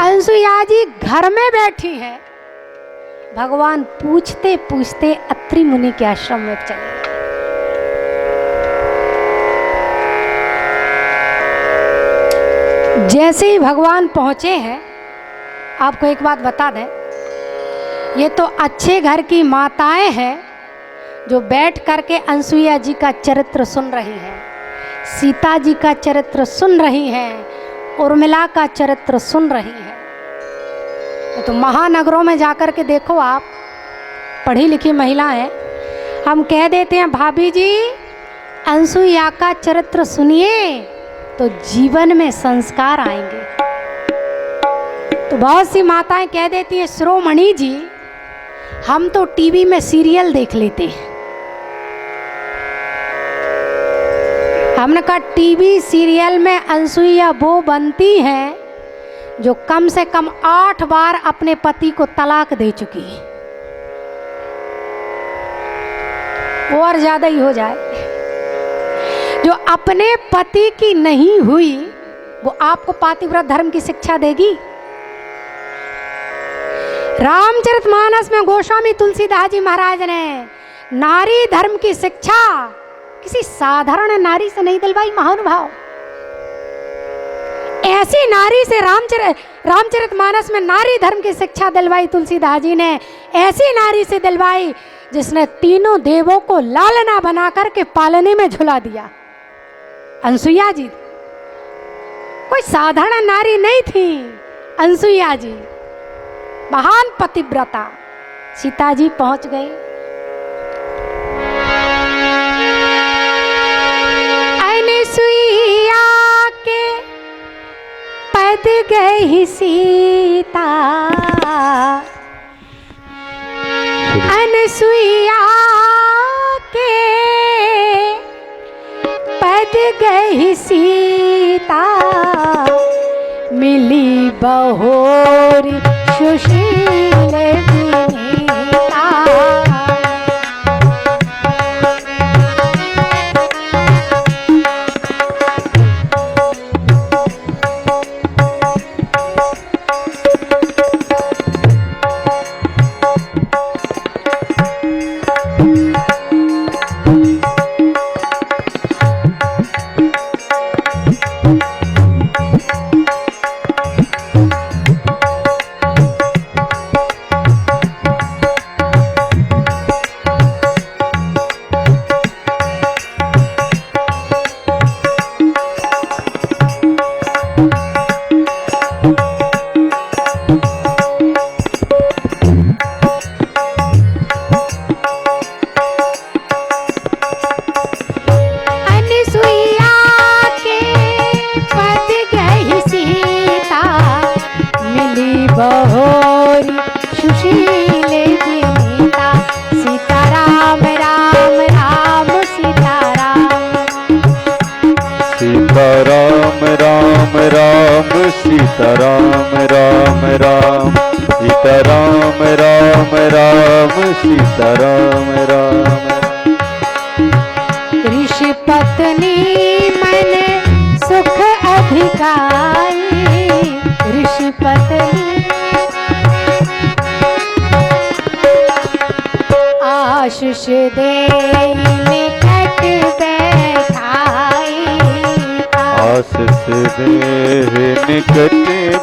अनसुईया जी घर में बैठी हैं, भगवान पूछते पूछते अत्रि मुनि के आश्रम में चले गए। जैसे ही भगवान पहुंचे हैं, आपको एक बात बता दें, ये तो अच्छे घर की माताएं हैं जो बैठ करके अनसुईया जी का चरित्र सुन रही हैं, सीता जी का चरित्र सुन रही हैं, उर्मिला का चरित्र सुन रही हैं। तो महानगरों में जाकर के देखो, आप पढ़ी लिखी महिलाएं, हम कह देते हैं भाभी जी अनसुईया का चरित्र सुनिए तो जीवन में संस्कार आएंगे। तो बहुत सी माताएं कह देती हैं शिरोमणि जी हम तो टीवी में सीरियल देख लेते हैं। हमने कहा टीवी सीरियल में अनसुईया वो बनती हैं जो कम से कम 8 बार अपने पति को तलाक दे चुकी है, और ज्यादा ही हो जाए। जो अपने पति की नहीं हुई वो आपको पातिव्रत धर्म की शिक्षा देगी? रामचरितमानस में गोस्वामी तुलसीदास जी महाराज ने नारी धर्म की शिक्षा किसी साधारण नारी से नहीं दिलवाई महानुभाव। ऐसी नारी से रामचरितमानस में नारी धर्म की शिक्षा दिलवाई तुलसीदास जी ने, ऐसी नारी से दिलवाई जिसने तीनों देवों को लालना बना करके पालने में झुला दिया। अनसुईया जी कोई साधारण नारी नहीं थी। अनसुईया जी महान पतिव्रता। सीता जी पहुंच गए। अनसुईया के पद गई सीता, अनसुईया के पद गई सीता, मिली बहोरी सुशील विनीता। सीताराम राम राम सीताराम राम राम सीताराम राम। ऋषि पत्नी मन सुख अधिकारी, ऋषि पत्नी आशीष दे निकट बैठाई, आशीष दे निकट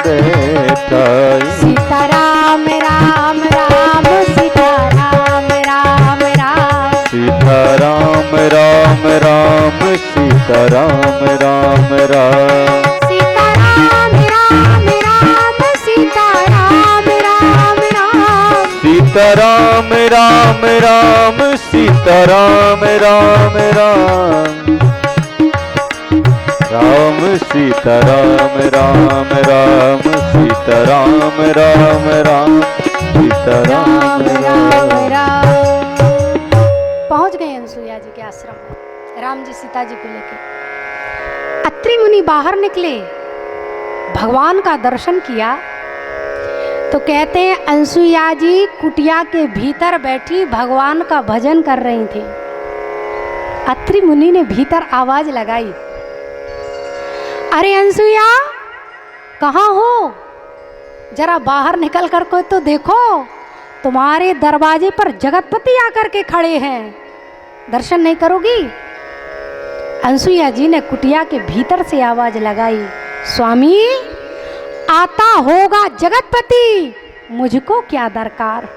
बैठाई। सीताराम राम राम सीताराम राम राम, सीताराम राम राम सीताराम राम राम, सीताराम राम राम सीताराम राम राम, सीताराम राम राम सीताराम राम राम, राम सीताराम राम राम सीताराम राम राम सीताराम राम राम। पहुंच गए अनसुईया जी के आश्रम में, राम जी सीता जी को लेकर। अत्रि मुनि बाहर निकले, भगवान का दर्शन किया तो कहते हैं अनसुईया जी कुटिया के भीतर बैठी भगवान का भजन कर रही थी। अत्रि मुनि ने भीतर आवाज लगाई, अरे अनसुईया कहाँ हो? जरा बाहर निकल कर कोई तो देखो, तुम्हारे दरवाजे पर जगतपति आकर के खड़े हैं, दर्शन नहीं करोगी? अनसुईया जी ने कुटिया के भीतर से आवाज लगाई, स्वामी आता होगा जगतपति, मुझको क्या दरकार?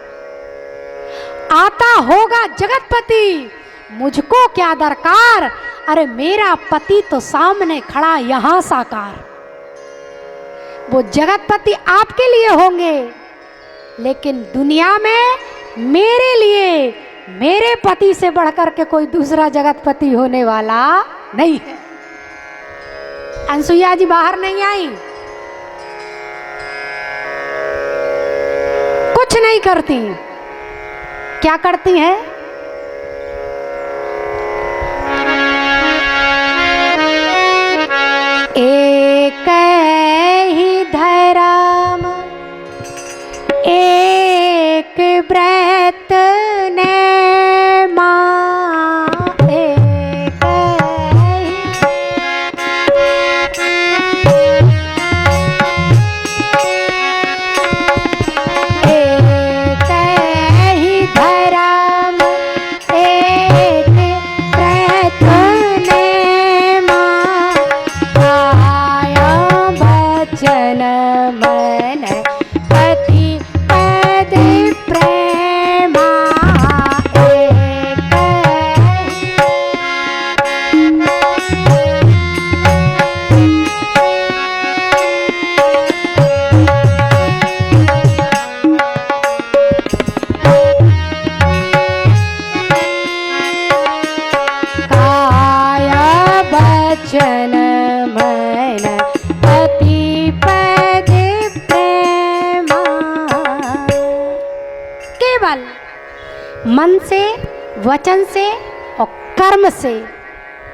आता होगा जगतपति, मुझको क्या दरकार? अरे मेरा पति तो सामने खड़ा यहां साकार। वो जगतपति आपके लिए होंगे, लेकिन दुनिया में मेरे लिए, मेरे पति से बढ़कर के कोई दूसरा जगतपति होने वाला नहीं है। अनसुईया जी बाहर नहीं आई, कुछ नहीं करती। क्या करती हैं? एक ही धर्म एक व्रत नेमा, एक ही धर्म एक व्रत नेमा, वचन मन पति पद प्रेमा, काया वचन मन पति पद प्रेमा। केवल मन से, वचन से और कर्म से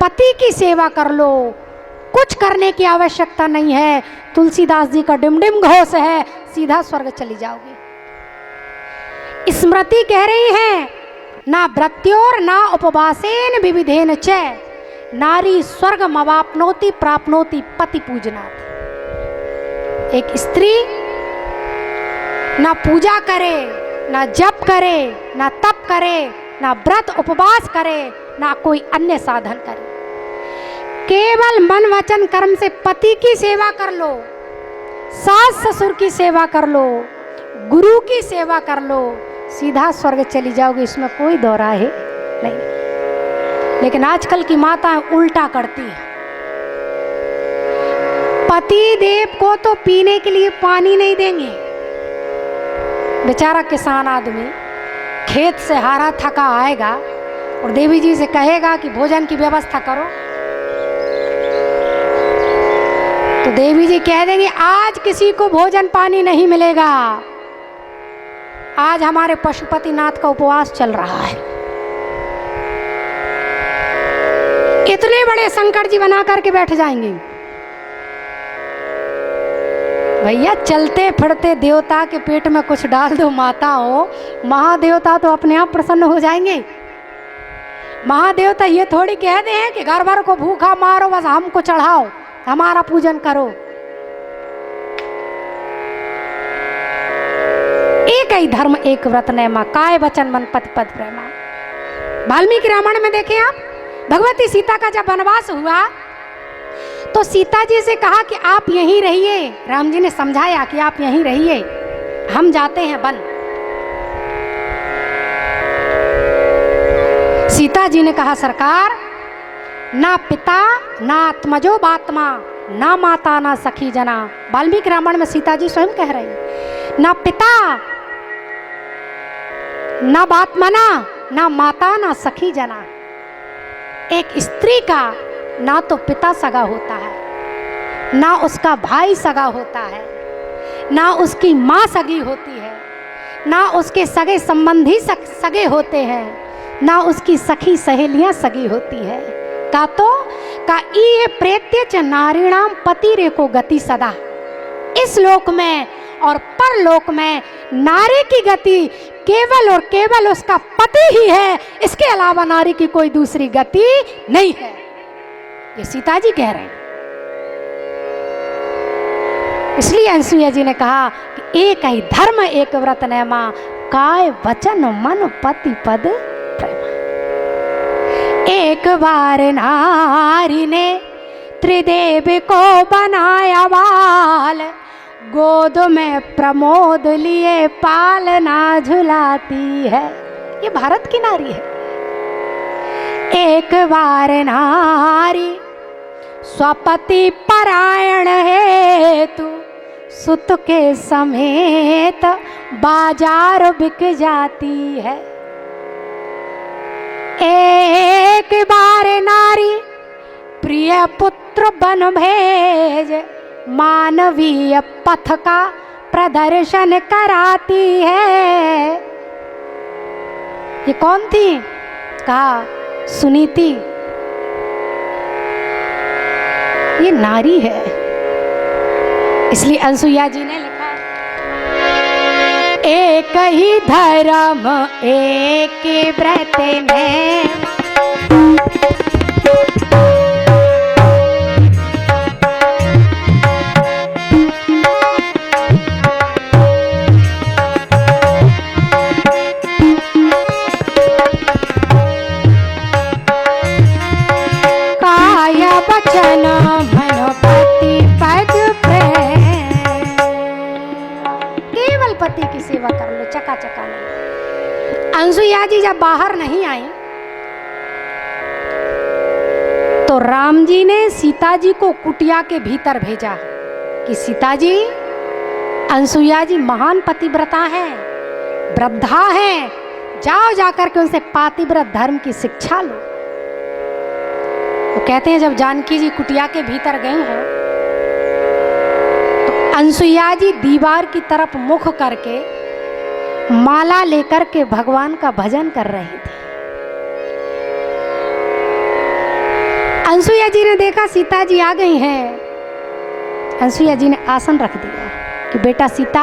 पति की सेवा कर लो, कुछ करने की आवश्यकता नहीं है। तुलसीदास जी का डिमडिम घोष है, सीधा स्वर्ग चली जाओगी। स्मृति कह रही है, ना व्रत्योर ना उपवासेन विविधेन च नारी स्वर्ग मवाप्नोति प्राप्नोति पति पूजनात्। एक स्त्री ना पूजा करे, ना जप करे, ना तप करे, ना व्रत उपवास करे, ना कोई अन्य साधन करे, केवल मन वचन कर्म से पति की सेवा कर लो, सास ससुर की सेवा कर लो, गुरु की सेवा कर लो, सीधा स्वर्ग चली जाओगे, इसमें कोई दो राय नहीं। लेकिन आजकल की माताएं उल्टा करती हैं। पति देव को तो पीने के लिए पानी नहीं देंगे, बेचारा किसान आदमी खेत से हारा थका आएगा और देवी जी से कहेगा कि भोजन की व्यवस्था करो, तो देवी जी कह देंगे आज किसी को भोजन पानी नहीं मिलेगा, आज हमारे पशुपतिनाथ का उपवास चल रहा है। इतने बड़े शंकर जी बना करके बैठ जाएंगे। भैया चलते फिरते देवता के पेट में कुछ डाल दो माता हो, महादेवता तो अपने आप प्रसन्न हो जाएंगे। महादेवता ये थोड़ी कहते हैं कि घर भर को भूखा मारो, बस हमको चढ़ाओ, हमारा पूजन करो। एक ही धर्म एक व्रत नेमा, काय वचन मन पति पद प्रेमा। वाल्मीकि रामायण में देखें आप, भगवती सीता का जब वनवास हुआ तो सीता जी से कहा कि आप यहीं रहिए। राम जी ने समझाया कि आप यहीं रहिए, हम जाते हैं वन। सीता जी ने कहा सरकार, ना पिता ना आत्मजो बात्मा, ना माता ना सखी जना। वाल्मीकि रामायण में सीता जी स्वयं कह रही हैं, ना पिता ना बात्मना, ना माता ना सखी जना। एक स्त्री का ना तो पिता सगा होता है, ना उसका भाई सगा होता है, ना उसकी माँ सगी होती है, ना उसके सगे संबंधी सगे होते हैं, ना उसकी सखी सहेलियां सगी होती है। का तो का ये प्रेत्य च नारीणाम पति रेको गति सदा। इस लोक में और परलोक में नारी की गति केवल और केवल उसका पति ही है, इसके अलावा नारी की कोई दूसरी गति नहीं है। ये सीता जी कह रहे हैं। इसलिए अनसुईया जी ने कहा कि एक ही धर्म एक व्रत नेमा, काय वचन मन पति पद प्रेमा। एक बार नारी ने त्रिदेव को बनाया बाल, गोद में प्रमोद लिए पालना झुलाती है। ये भारत की नारी है। एक बार नारी स्वपति परायण है, तू सुत के समेत बाजार बिक जाती है। एक बार नारी प्रिय पुत्र बन भेज, मानवीय पथ का प्रदर्शन कराती है। ये कौन थी? कहा सुनीति। ये नारी है। इसलिए अनसुईया जी ने लिखा, एक ही धर्म एक व्रत नेम, काया वचन मन पति पद प्रेम। केवल पति की सेवा कर लो, चका चका नहीं। अनसुईया जी जब बाहर नहीं आई तो राम जी ने सीता जी को कुटिया के भीतर भेजा कि सीता जी, अनसुईया जी महान पतिव्रता हैं, वृद्धा हैं, जाओ जाकर के उनसे पातिव्रत धर्म की शिक्षा लो। तो कहते हैं जब जानकी जी कुटिया के भीतर गई हैं तो अनसुईया जी दीवार की तरफ मुख करके माला लेकर के भगवान का भजन कर रही थी। अनसुईया जी ने देखा सीता जी आ गई हैं। अनसुईया जी ने आसन रख दिया कि बेटा सीता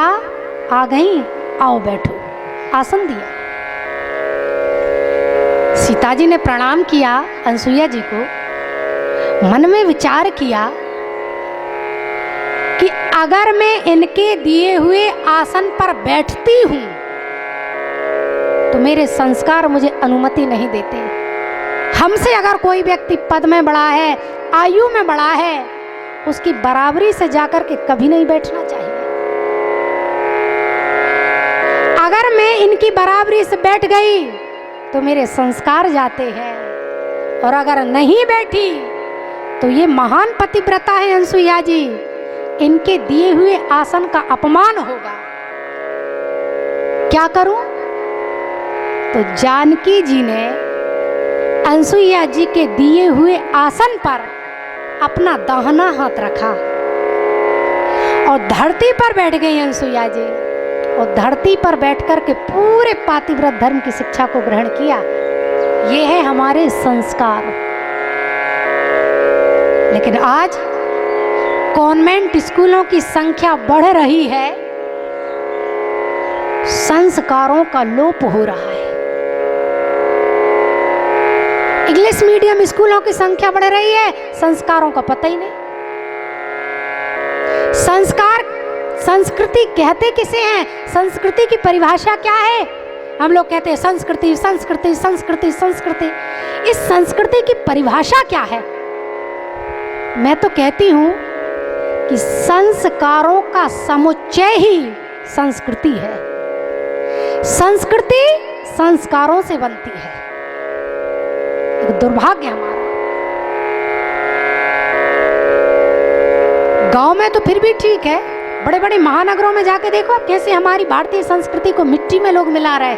आ गई, आओ बैठो। आसन दिया। सीता जी ने प्रणाम किया अनसुईया जी को, मन में विचार किया कि अगर मैं इनके दिए हुए आसन पर बैठती हूं तो मेरे संस्कार मुझे अनुमति नहीं देते। हमसे अगर कोई व्यक्ति पद में बड़ा है, आयु में बड़ा है, उसकी बराबरी से जाकर के कभी नहीं बैठना चाहिए। अगर मैं इनकी बराबरी से बैठ गई तो मेरे संस्कार जाते हैं, और अगर नहीं बैठी तो ये महान पतिव्रता है अनसुईया जी, इनके दिए हुए आसन का अपमान होगा। क्या करूं? तो जानकी जी ने अनसुईया जी के दिए हुए आसन पर अपना दाहिना हाथ रखा और धरती पर बैठ गई अनसुईया जी, और धरती पर बैठकर के पूरे पातिव्रत धर्म की शिक्षा को ग्रहण किया। ये है हमारे संस्कार। लेकिन आज कॉन्वेंट स्कूलों की संख्या बढ़ रही है, संस्कारों का लोप हो रहा है। इंग्लिश मीडियम स्कूलों की संख्या बढ़ रही है, संस्कारों का पता ही नहीं। संस्कार, संस्कृति कहते किसे हैं? संस्कृति की परिभाषा क्या है? हम लोग कहते हैं संस्कृति संस्कृति संस्कृति संस्कृति। इस संस्कृति की परिभाषा क्या है? मैं तो कहती हूं कि संस्कारों का समुच्चय ही संस्कृति है। संस्कृति संस्कारों से बनती है। एक दुर्भाग्य हमारा, गांव में तो फिर भी ठीक है, बड़े बड़े महानगरों में जाके देखो आप कैसे हमारी भारतीय संस्कृति को मिट्टी में लोग मिला रहे।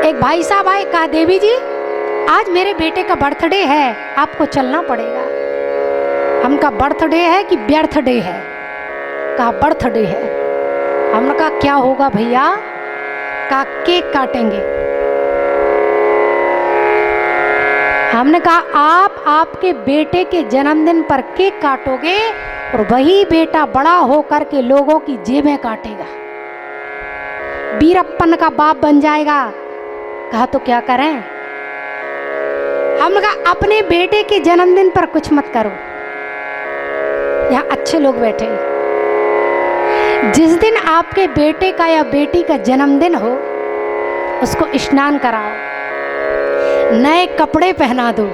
एक भाई साहब आए, कहा देवी जी आज मेरे बेटे का बर्थडे है, आपको चलना पड़ेगा। हमका बर्थडे है कि व्यर्थ डे है? कहा बर्थडे है। हमने कहा क्या होगा भैया? कहा केक काटेंगे। हमने कहा आप आपके बेटे के जन्मदिन पर केक काटोगे और वही बेटा बड़ा होकर के लोगों की जेबें काटेगा, बीरप्पन का बाप बन जाएगा। कहा तो क्या करें? हमने कहा अपने बेटे के जन्मदिन पर कुछ मत करो। यहाँ अच्छे लोग बैठे, जिस दिन आपके बेटे का या बेटी का जन्मदिन हो, उसको स्नान कराओ, नए कपड़े पहना दो,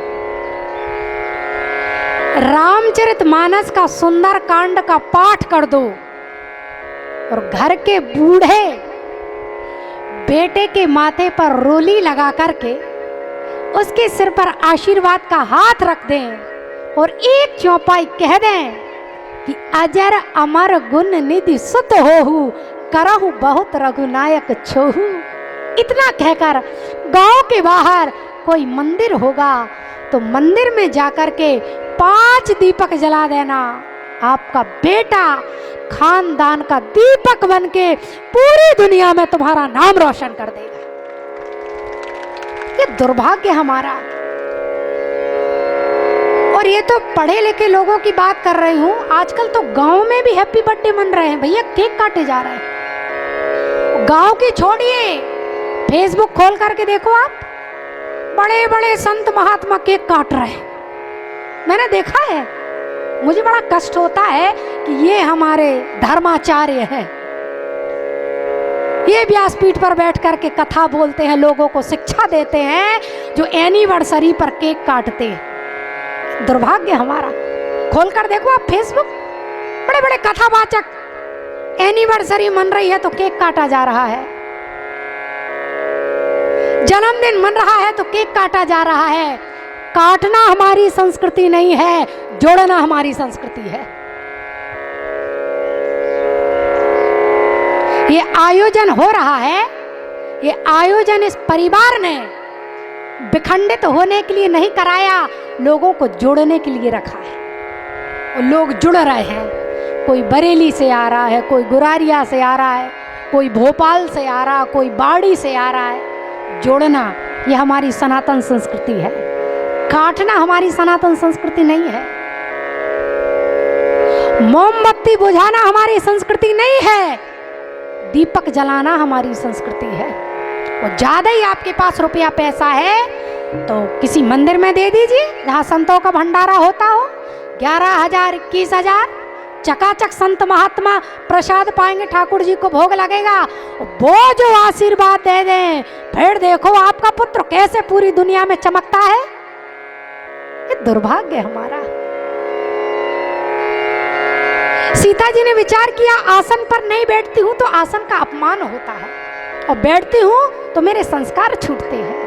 रामचरितमानस का सुंदर कांड का पाठ कर दो और घर के बूढ़े बेटे के माथे पर रोली लगा करके उसके सिर पर आशीर्वाद का हाथ रख दें और एक चौपाई कह दें कि अजर अमर गुण निधि सुत होहु, करहु बहुत रघुनायक छोहु। इतना कहकर गांव के बाहर कोई मंदिर होगा तो मंदिर में जाकर के 5 दीपक जला देना। आपका बेटा खानदान का दीपक बनके पूरी दुनिया में तुम्हारा नाम रोशन कर देगा। ये दुर्भाग्य हमारा। और ये तो पढ़े लिखे लोगों की बात कर रही हूं, आजकल तो गांव में भी हैप्पी बर्थडे मन रहे हैं भैया, केक काटे जा रहे हैं। गांव की छोड़िए, फेसबुक खोल करके देखो आप, बड़े बड़े संत महात्मा केक काट रहे हैं। मैंने देखा है, मुझे बड़ा कष्ट होता है कि ये हमारे धर्माचार्य हैं, ये व्यासपीठ पर बैठ करके कथा बोलते हैं, लोगों को शिक्षा देते हैं, जो एनिवर्सरी पर केक काटते हैं। दुर्भाग्य हमारा। खोल कर देखो आप फेसबुक, बड़े बड़े कथावाचक, एनिवर्सरी मन रही है तो केक काटा जा रहा है, जन्मदिन मन रहा है तो केक काटा जा रहा है। काटना हमारी संस्कृति नहीं है, जोड़ना हमारी संस्कृति है। ये आयोजन हो रहा है, ये आयोजन इस परिवार ने विखंडित होने के लिए नहीं कराया, लोगों को जोड़ने के लिए रखा है। और लोग जुड़ रहे हैं, कोई बरेली से आ रहा है, कोई गुरारिया से आ रहा है, कोई भोपाल से आ रहा, कोई बाड़ी से आ रहा है। जोड़ना ये हमारी सनातन संस्कृति है, काटना हमारी सनातन संस्कृति नहीं है। मोमबत्ती बुझाना हमारी संस्कृति नहीं है, दीपक जलाना हमारी संस्कृति है। और ज्यादा ही आपके पास रुपया पैसा है तो किसी मंदिर में दे दीजिए जहाँ संतों का भंडारा होता हो, 11,000 21,000 चकाचक संत महात्मा प्रसाद पाएंगे, ठाकुर जी को भोग लगेगा, वो जो आशीर्वाद दे दें, फिर देखो आपका पुत्र कैसे पूरी दुनिया में चमकता है। ये दुर्भाग्य हमारा। सीता जी ने विचार किया, आसन पर नहीं बैठती हूं तो आसन का अपमान होता है, और बैठती हूं तो मेरे संस्कार छूटते हैं।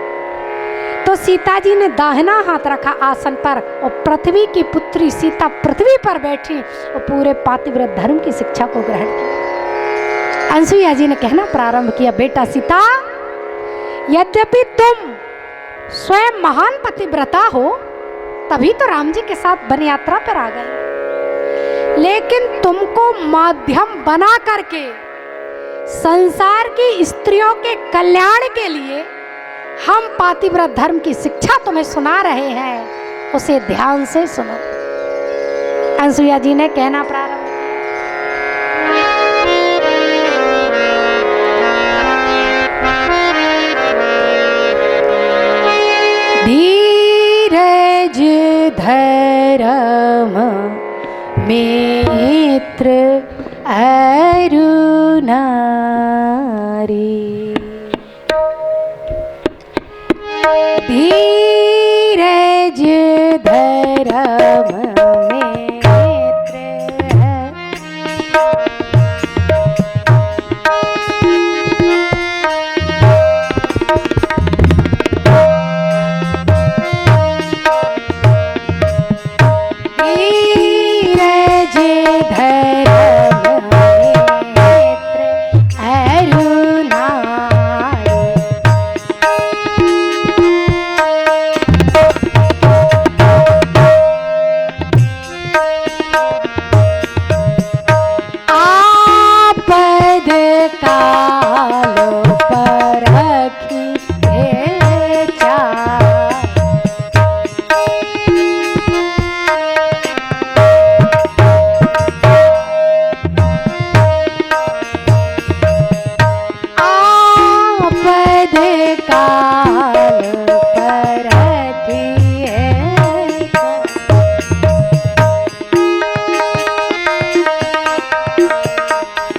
तो सीता जी ने दाहिना हाथ रखा आसन पर और पृथ्वी की पुत्री सीता पृथ्वी पर बैठी और पूरे पातिव्रत धर्म की शिक्षा को ग्रहण किया। अनसुईया जी ने कहना प्रारंभ किया, बेटा सीता, यद्यपि तुम स्वयं महान पतिव्रता हो, तभी तो राम जी के साथ वन यात्रा पर आ गए, लेकिन तुमको माध्यम बना करके संसार की स्त्रियों के कल्याण के लिए हम पातिव्रत धर्म की शिक्षा तुम्हें सुना रहे हैं, उसे ध्यान से सुनो। अनसुईया जी ने कहना प्रारंभ धीरज धर्म मित्र अरु नारी, धीरज धर्म मित्र धीरज धर्म मित्र अरु नारी। आपद काल परखी चार, आपद काल परखी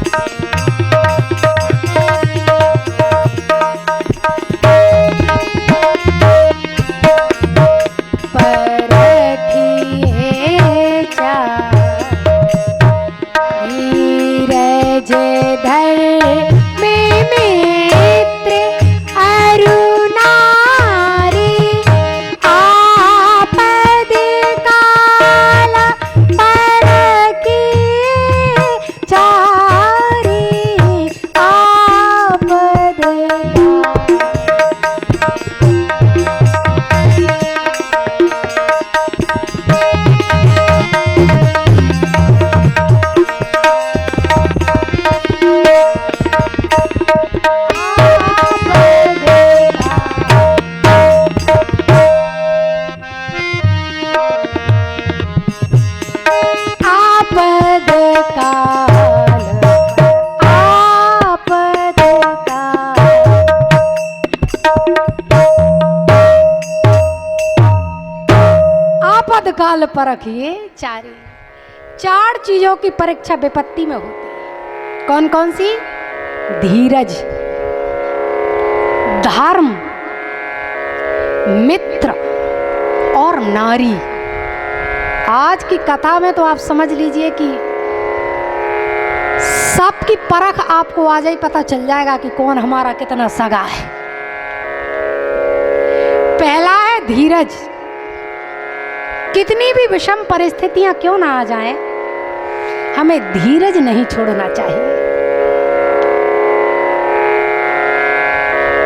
चार। धर में मित्र अरु नारी, आपद काल परखी चारी, आपद काल परखिए चारी। चार चीजों की परीक्षा विपत्ति में होती है। कौन कौन सी? धीरज, धर्म, मित्र और नारी। आज की कथा में तो आप समझ लीजिए कि सबकी परख आपको आज ही पता चल जाएगा कि कौन हमारा कितना सगा है। पहला है धीरज। कितनी भी विषम परिस्थितियां क्यों ना आ जाएं, हमें धीरज नहीं छोड़ना चाहिए।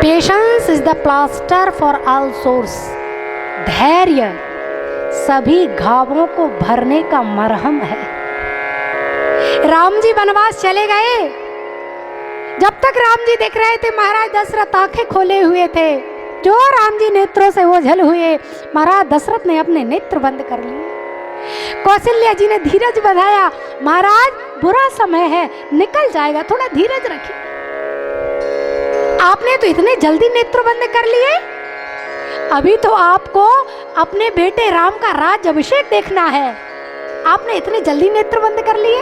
Patience is the plaster for all source. धैर्य सभी घावों को भरने का मरहम है। राम जी वनवास चले गए। जब तक राम जी देख रहे थे, महाराज दशरथ आंखें खोले हुए थे। जो राम जी नेत्रों से ओझल हुए, महाराज दशरथ ने अपने नेत्र बंद कर लिए। कौशल्या जी ने धीरज बधाया, महाराज बुरा समय है, निकल जाएगा, थोड़ा धीरज रखिए। आपने तो इतने जल्दी नेत्र बंद कर लिए। अभी तो आपको अपने बेटे राम का राज्य अभिषेक देखना है, आपने इतने जल्दी नेत्र बंद कर लिए।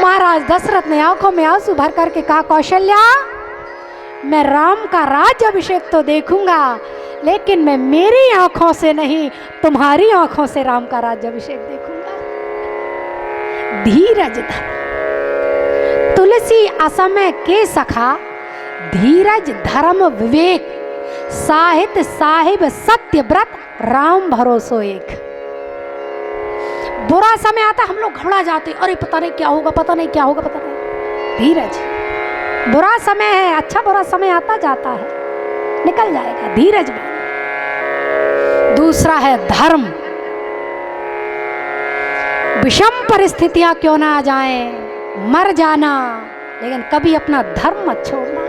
महाराज दशरथ ने आंखों में आंसू भर करके कहा, कौशल्या मैं राम का राज्य अभिषेक तो देखूंगा, लेकिन मैं मेरी आंखों से नहीं, तुम्हारी आंखों से राम का राज्य अभिषेक देखूंगा। धीरज धर्म। तुलसी असमय के सखा, धीरज धर्म विवेक, साहित्य साहिब सत्य व्रत, राम भरोसो एक। बुरा समय आता हम लोग घबरा जाते, अरे पता नहीं क्या होगा, पता नहीं क्या होगा, पता नहीं। धीरज। बुरा समय है, अच्छा बुरा समय आता जाता है, निकल जाएगा, धीरज में। दूसरा है धर्म। विषम परिस्थितियां क्यों ना आ जाएं, मर जाना, लेकिन कभी अपना धर्म मत छोड़ना।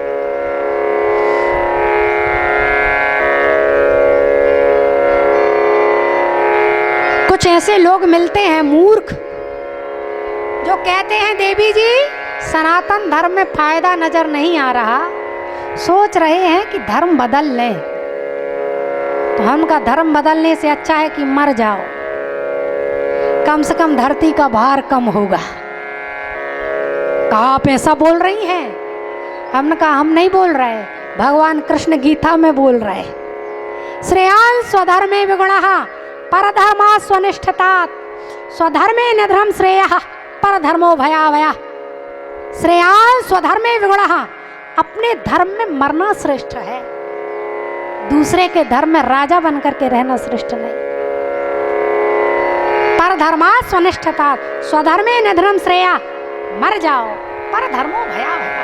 कुछ ऐसे लोग मिलते हैं मूर्ख, जो कहते हैं देवी जी सनातन धर्म में फायदा नजर नहीं आ रहा, सोच रहे हैं कि धर्म बदल लें। तो हमका धर्म बदलने से अच्छा है कि मर जाओ, कम से कम धरती का भार कम होगा। कहा आप ऐसा बोल रही हैं? हमने कहा हम नहीं बोल रहे, भगवान कृष्ण गीता में बोल रहे। श्रेयान् स्वधर्मे विगुणः परधर्मा स्वनिष्ठतात्, स्वधर्मे निधर्म श्रेयः परधर्मो भयावहः। श्रेयान् स्वधर्मे विगुणः, अपने धर्म में मरना श्रेष्ठ है, दूसरे के धर्म में राजा बनकर के रहना श्रेष्ठ नहीं। परधर्मा स्वनिष्ठतात्, स्वधर्मे निधर्म श्रेयः, मर जाओ, परधर्मो भयावहः।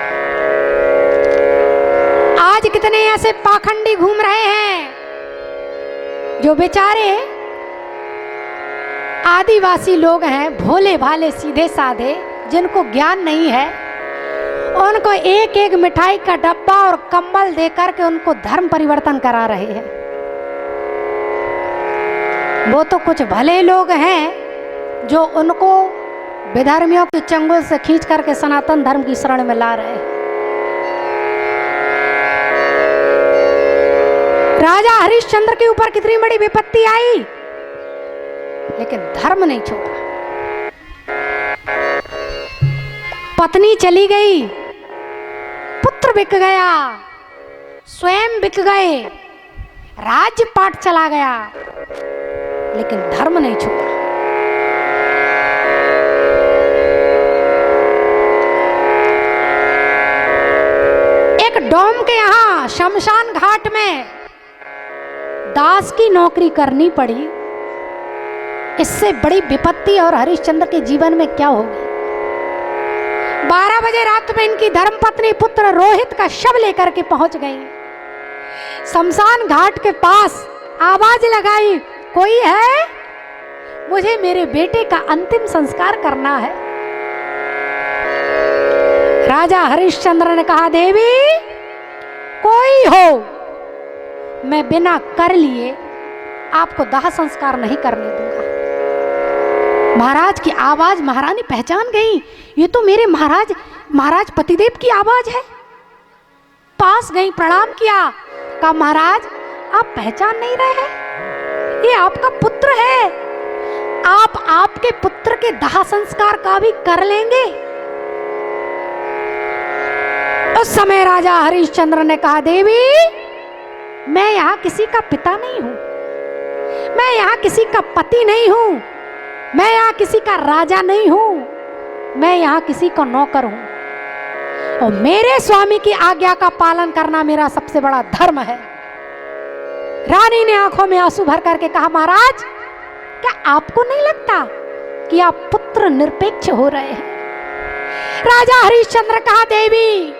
आज कितने ऐसे पाखंडी घूम रहे हैं जो बेचारे आदिवासी लोग हैं, भोले भाले सीधे साधे, जिनको ज्ञान नहीं है। उनको एक एक मिठाई का डब्बा और कंबल देकर के उनको धर्म परिवर्तन करा रहे हैं। वो तो कुछ भले लोग हैं जो उनको विधर्मियों की चंगुल से खींच करके सनातन धर्म की शरण में ला रहे हैं। राजा हरिश्चंद्र के ऊपर कितनी बड़ी विपत्ति आई, लेकिन धर्म नहीं छोड़ा। पत्नी चली गई, पुत्र बिक गया, स्वयं बिक गए, राज्य पाट चला गया, लेकिन धर्म नहीं छोड़ा। डोम के यहाँ शमशान घाट में दास की नौकरी करनी पड़ी। इससे बड़ी विपत्ति और हरिश्चंद्र के जीवन में क्या होगी। 12 बजे रात में इनकी धर्मपत्नी पुत्र रोहित का शव लेकर के पहुंच गई। शमशान घाट के पास आवाज लगाई, कोई है? मुझे मेरे बेटे का अंतिम संस्कार करना है। राजा हरिश्चंद्र ने कहा, देवी कोई हो, मैं बिना कर लिए आपको दाह संस्कार नहीं करने दूंगा। महाराज की आवाज महारानी पहचान गई, ये तो मेरे महाराज पतिदेव की आवाज है। पास गई, प्रणाम किया, कहा महाराज आप पहचान नहीं रहे हैं, ये आपका पुत्र है, आप आपके पुत्र के दाह संस्कार का भी कर लेंगे। उस समय राजा हरिश्चंद्र ने कहा, देवी मैं यहां किसी का पिता नहीं हूं, मैं यहां किसी का पति नहीं हूं, मैं यहां किसी का राजा नहीं हूं, मैं यहां किसी का नौकर हूं और मेरे स्वामी की आज्ञा का पालन करना मेरा सबसे बड़ा धर्म है। रानी ने आंखों में आंसू भर करके कहा, महाराज क्या आपको नहीं लगता कि आप पुत्र निरपेक्ष हो रहे हैं? राजा हरिश्चंद्र कहा, देवी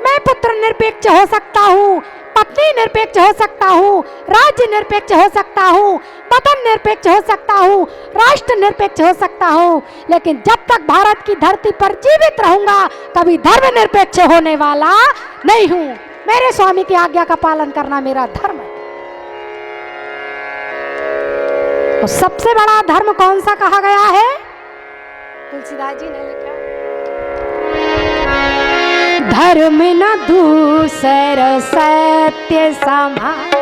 मैं पुत्र निरपेक्ष हो सकता हूँ, पत्नी निरपेक्ष हो सकता हूँ, राज्य निरपेक्ष हो सकता हूँ, वतन निरपेक्ष हो सकता हूँ, राष्ट्र निरपेक्ष हो सकता हूँ, लेकिन जब तक भारत की धरती पर जीवित रहूंगा कभी धर्म निरपेक्ष होने वाला नहीं हूँ। मेरे स्वामी की आज्ञा का पालन करना मेरा धर्म है। तो सबसे बड़ा धर्म कौन सा कहा गया है? तुलसीदास जी ने लिखा, धर्म न दूसर सत्य समान।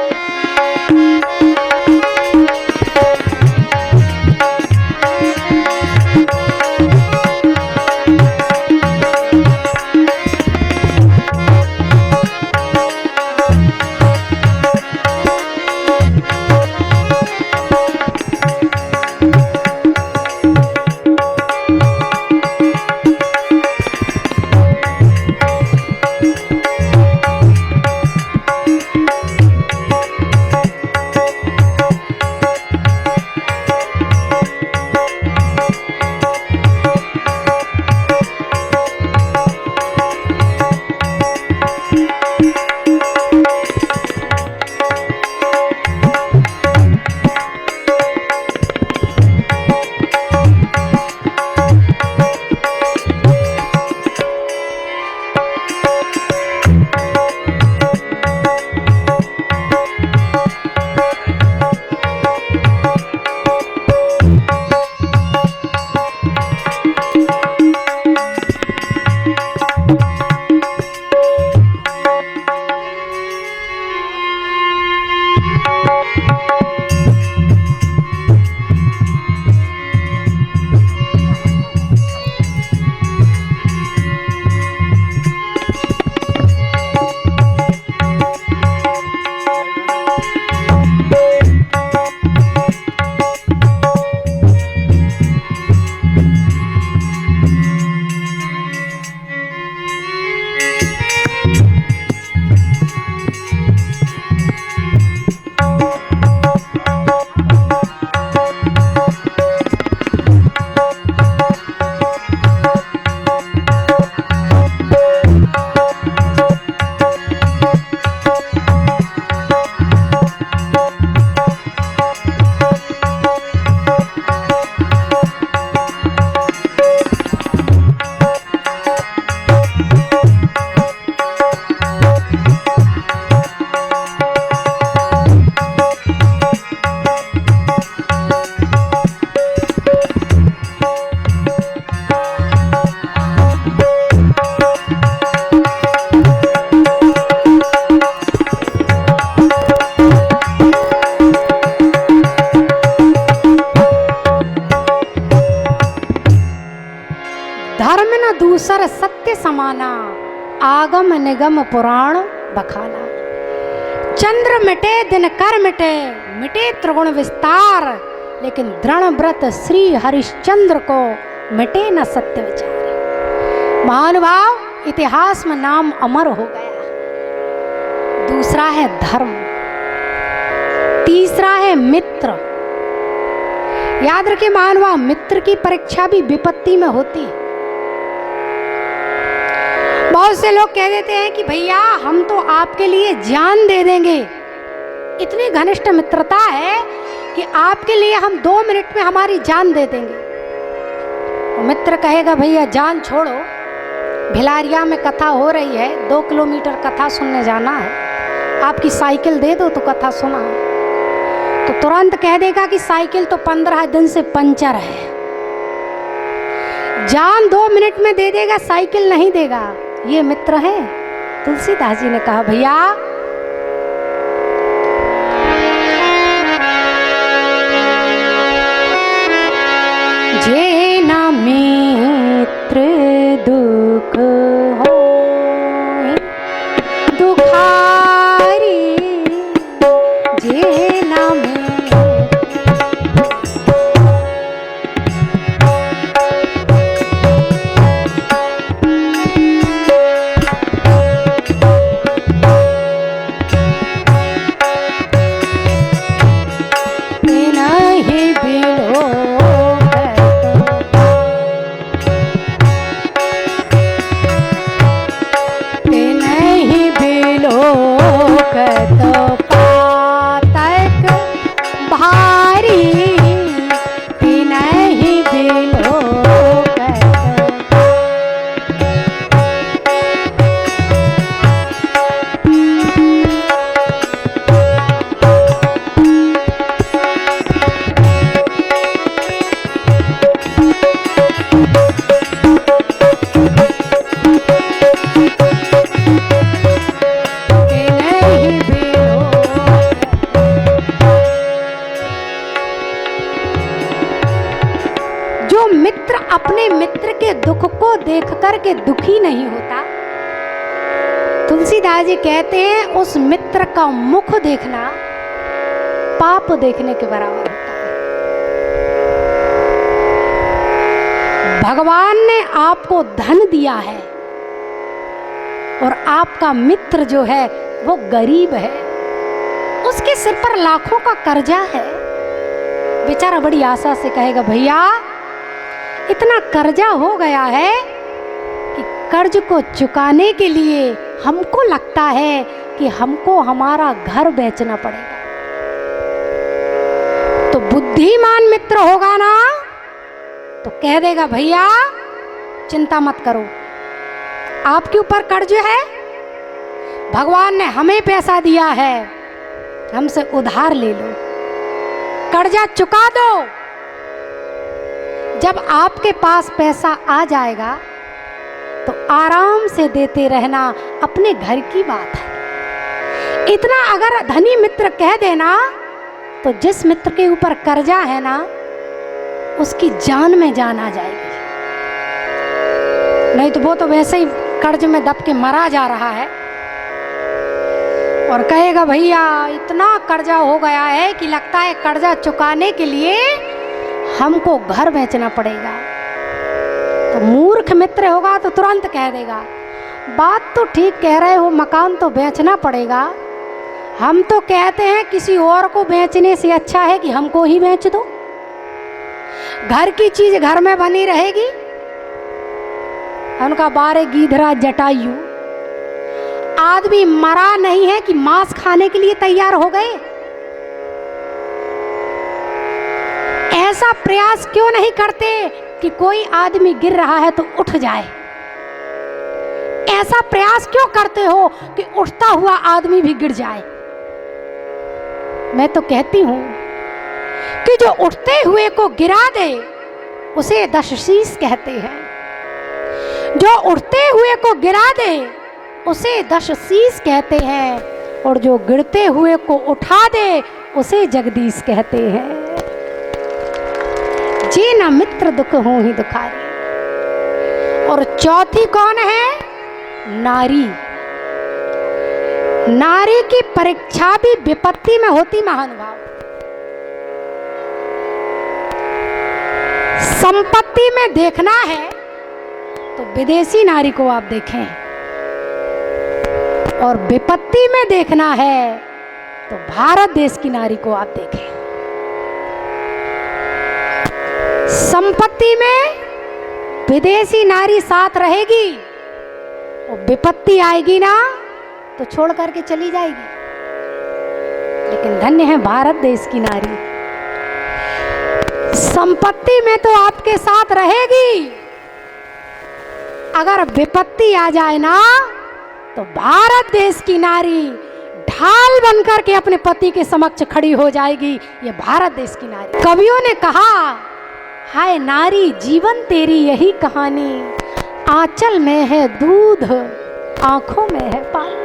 दूसर सत्य समाना, आगम निगम पुराण बखाना। चंद्र मिटे दिन कर मिटे, मिटे त्रिगुण विस्तार, लेकिन दृढ़ व्रत श्री हरिश्चंद्र को मिटे न सत्य विचार। महानुभाव, इतिहास में नाम अमर हो गया। दूसरा है धर्म, तीसरा है मित्र। याद रखिए महानुभाव, मित्र की परीक्षा भी विपत्ति में होती है। बहुत से लोग कह देते हैं कि भैया हम तो आपके लिए जान दे देंगे, इतनी घनिष्ठ मित्रता है कि आपके लिए हम 2 मिनट में हमारी जान दे देंगे। तो मित्र कहेगा भैया जान छोड़ो, भिलारिया में कथा हो रही है, 2 किलोमीटर कथा सुनने जाना है, आपकी साइकिल दे दो तो कथा सुना। तो तुरंत कह देगा कि साइकिल तो 15 दिन से पंचर है। जान 2 मिनट में दे देगा, साइकिल नहीं देगा। ये मित्र है। तुलसीदास जी ने कहा भैया जे ना मित्र दुख हो दुखारी, जे ना देख करके दुखी नहीं होता। तुलसीदास जी कहते हैं उस मित्र का मुख देखना पाप देखने के बराबर होता है। भगवान ने आपको धन दिया है और आपका मित्र जो है वो गरीब है, उसके सिर पर लाखों का कर्जा है। बेचारा बड़ी आशा से कहेगा भैया इतना कर्जा हो गया है कि कर्ज को चुकाने के लिए हमको लगता है कि हमको हमारा घर बेचना पड़ेगा। तो बुद्धिमान मित्र होगा ना तो कह देगा भैया चिंता मत करो, आपके ऊपर कर्ज है, भगवान ने हमें पैसा दिया है, हमसे उधार ले लो, कर्जा चुका दो। जब आपके पास पैसा आ जाएगा तो आराम से देते रहना, अपने घर की बात है। इतना अगर धनी मित्र कह देना तो जिस मित्र के ऊपर कर्जा है ना उसकी जान में जान आ जाएगी, नहीं तो वो तो वैसे ही कर्ज में दब के मरा जा रहा है और कहेगा भैया इतना कर्जा हो गया है कि लगता है कर्जा चुकाने के लिए हमको घर बेचना पड़ेगा। तो मूर्ख मित्र होगा तो तुरंत कह देगा बात तो ठीक कह रहे हो, मकान तो बेचना पड़ेगा, हम तो कहते हैं किसी और को बेचने से अच्छा है कि हमको ही बेच दो, घर की चीज घर में बनी रहेगी। उनका बारे गीधरा जटायु, आदमी मरा नहीं है कि मांस खाने के लिए तैयार हो गए। ऐसा प्रयास क्यों नहीं करते कि कोई आदमी गिर रहा है तो उठ जाए? ऐसा प्रयास क्यों करते हो कि उठता हुआ आदमी भी गिर जाए? मैं तो कहती हूं कि जो उठते हुए को गिरा दे उसे 10 शीश कहते हैं, जो उठते हुए को गिरा दे उसे 10 शीश कहते हैं, और जो गिरते हुए को उठा दे उसे जगदीश कहते हैं। जे ना मित्र दुख हो ही दुखारी। और चौथी कौन है? नारी। नारी की परीक्षा भी विपत्ति में होती महानुभाव। संपत्ति में देखना है तो विदेशी नारी को आप देखें, और विपत्ति में देखना है तो भारत देश की नारी को आप देखें। संपत्ति में विदेशी नारी साथ रहेगी, और विपत्ति आएगी ना तो छोड़ करके चली जाएगी। लेकिन धन्य है भारत देश की नारी, संपत्ति में तो आपके साथ रहेगी, अगर विपत्ति आ जाए ना तो भारत देश की नारी ढाल बनकर के अपने पति के समक्ष खड़ी हो जाएगी। ये भारत देश की नारी। कवियों ने कहा, हाय नारी जीवन तेरी यही कहानी, आंचल में है दूध आंखों में है पानी।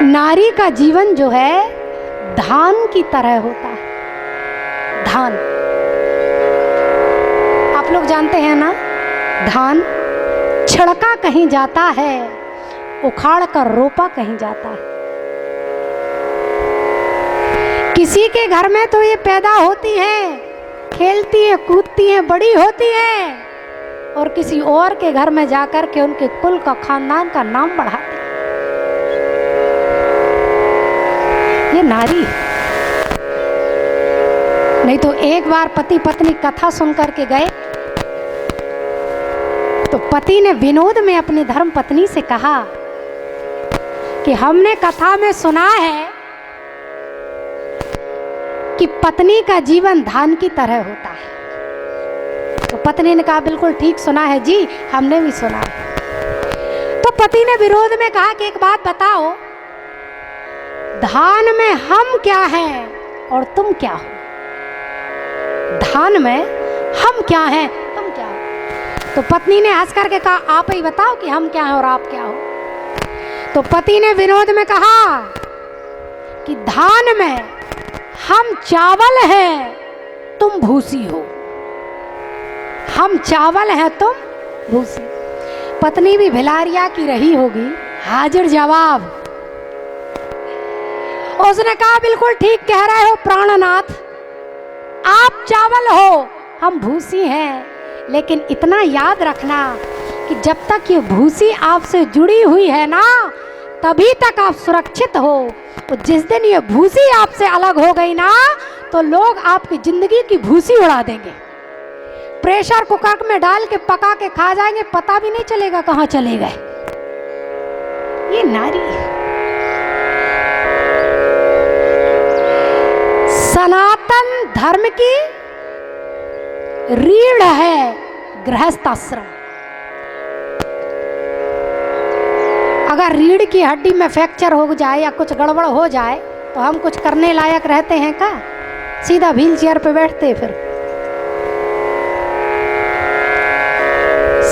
नारी का जीवन जो है धान की तरह होता है। धान आप लोग जानते हैं ना, धान छिड़का कहीं जाता है, उखाड़ कर रोपा कहीं जाता है। किसी के घर में तो ये पैदा होती हैं, खेलती हैं, कूदती हैं, बड़ी होती हैं, और किसी और के घर में जाकर के उनके कुल का, खानदान का नाम बढ़ाती हैं। ये नारी। नहीं तो एक बार पति पत्नी कथा सुन करके गए तो पति ने विनोद में अपनी धर्म पत्नी से कहा कि हमने कथा में सुना है कि पत्नी का जीवन धान की तरह होता है। तो पत्नी ने कहा बिल्कुल ठीक सुना है जी, हमने भी सुना है। तो पति ने विरोध में कहा कि एक बात बताओ, धान में हम क्या हैं और तुम क्या हो? धान में हम क्या हैं, तुम क्या हो? तो पत्नी ने हंस करके कहा, आप ही बताओ कि हम क्या हैं और आप क्या हो? तो पति ने विनोद में कहा कि धान में हम चावल हैं, तुम भूसी हो। हम चावल हैं, तुम भूसी। पत्नी भी भिलारिया की रही होगी, हाजिर जवाब। उसने कहा बिल्कुल ठीक कह रहे हो प्राणनाथ, आप चावल हो, हम भूसी हैं। लेकिन इतना याद रखना कि जब तक ये भूसी आपसे जुड़ी हुई है ना, तभी तक आप सुरक्षित हो। तो जिस दिन ये भूसी आपसे अलग हो गई ना, तो लोग आपकी जिंदगी की भूसी उड़ा देंगे। प्रेशर कुकर में डाल के पका के खा जाएंगे, पता भी नहीं चलेगा कहाँ चले गए। ये नारी है। सनातन धर्म की रीढ़ है गृहस्थ आश्रम। अगर रीढ़ की हड्डी में फ्रैक्चर हो जाए या कुछ गड़बड़ हो जाए तो हम कुछ करने लायक रहते हैं क्या? सीधा व्हील चेयर पे बैठते। फिर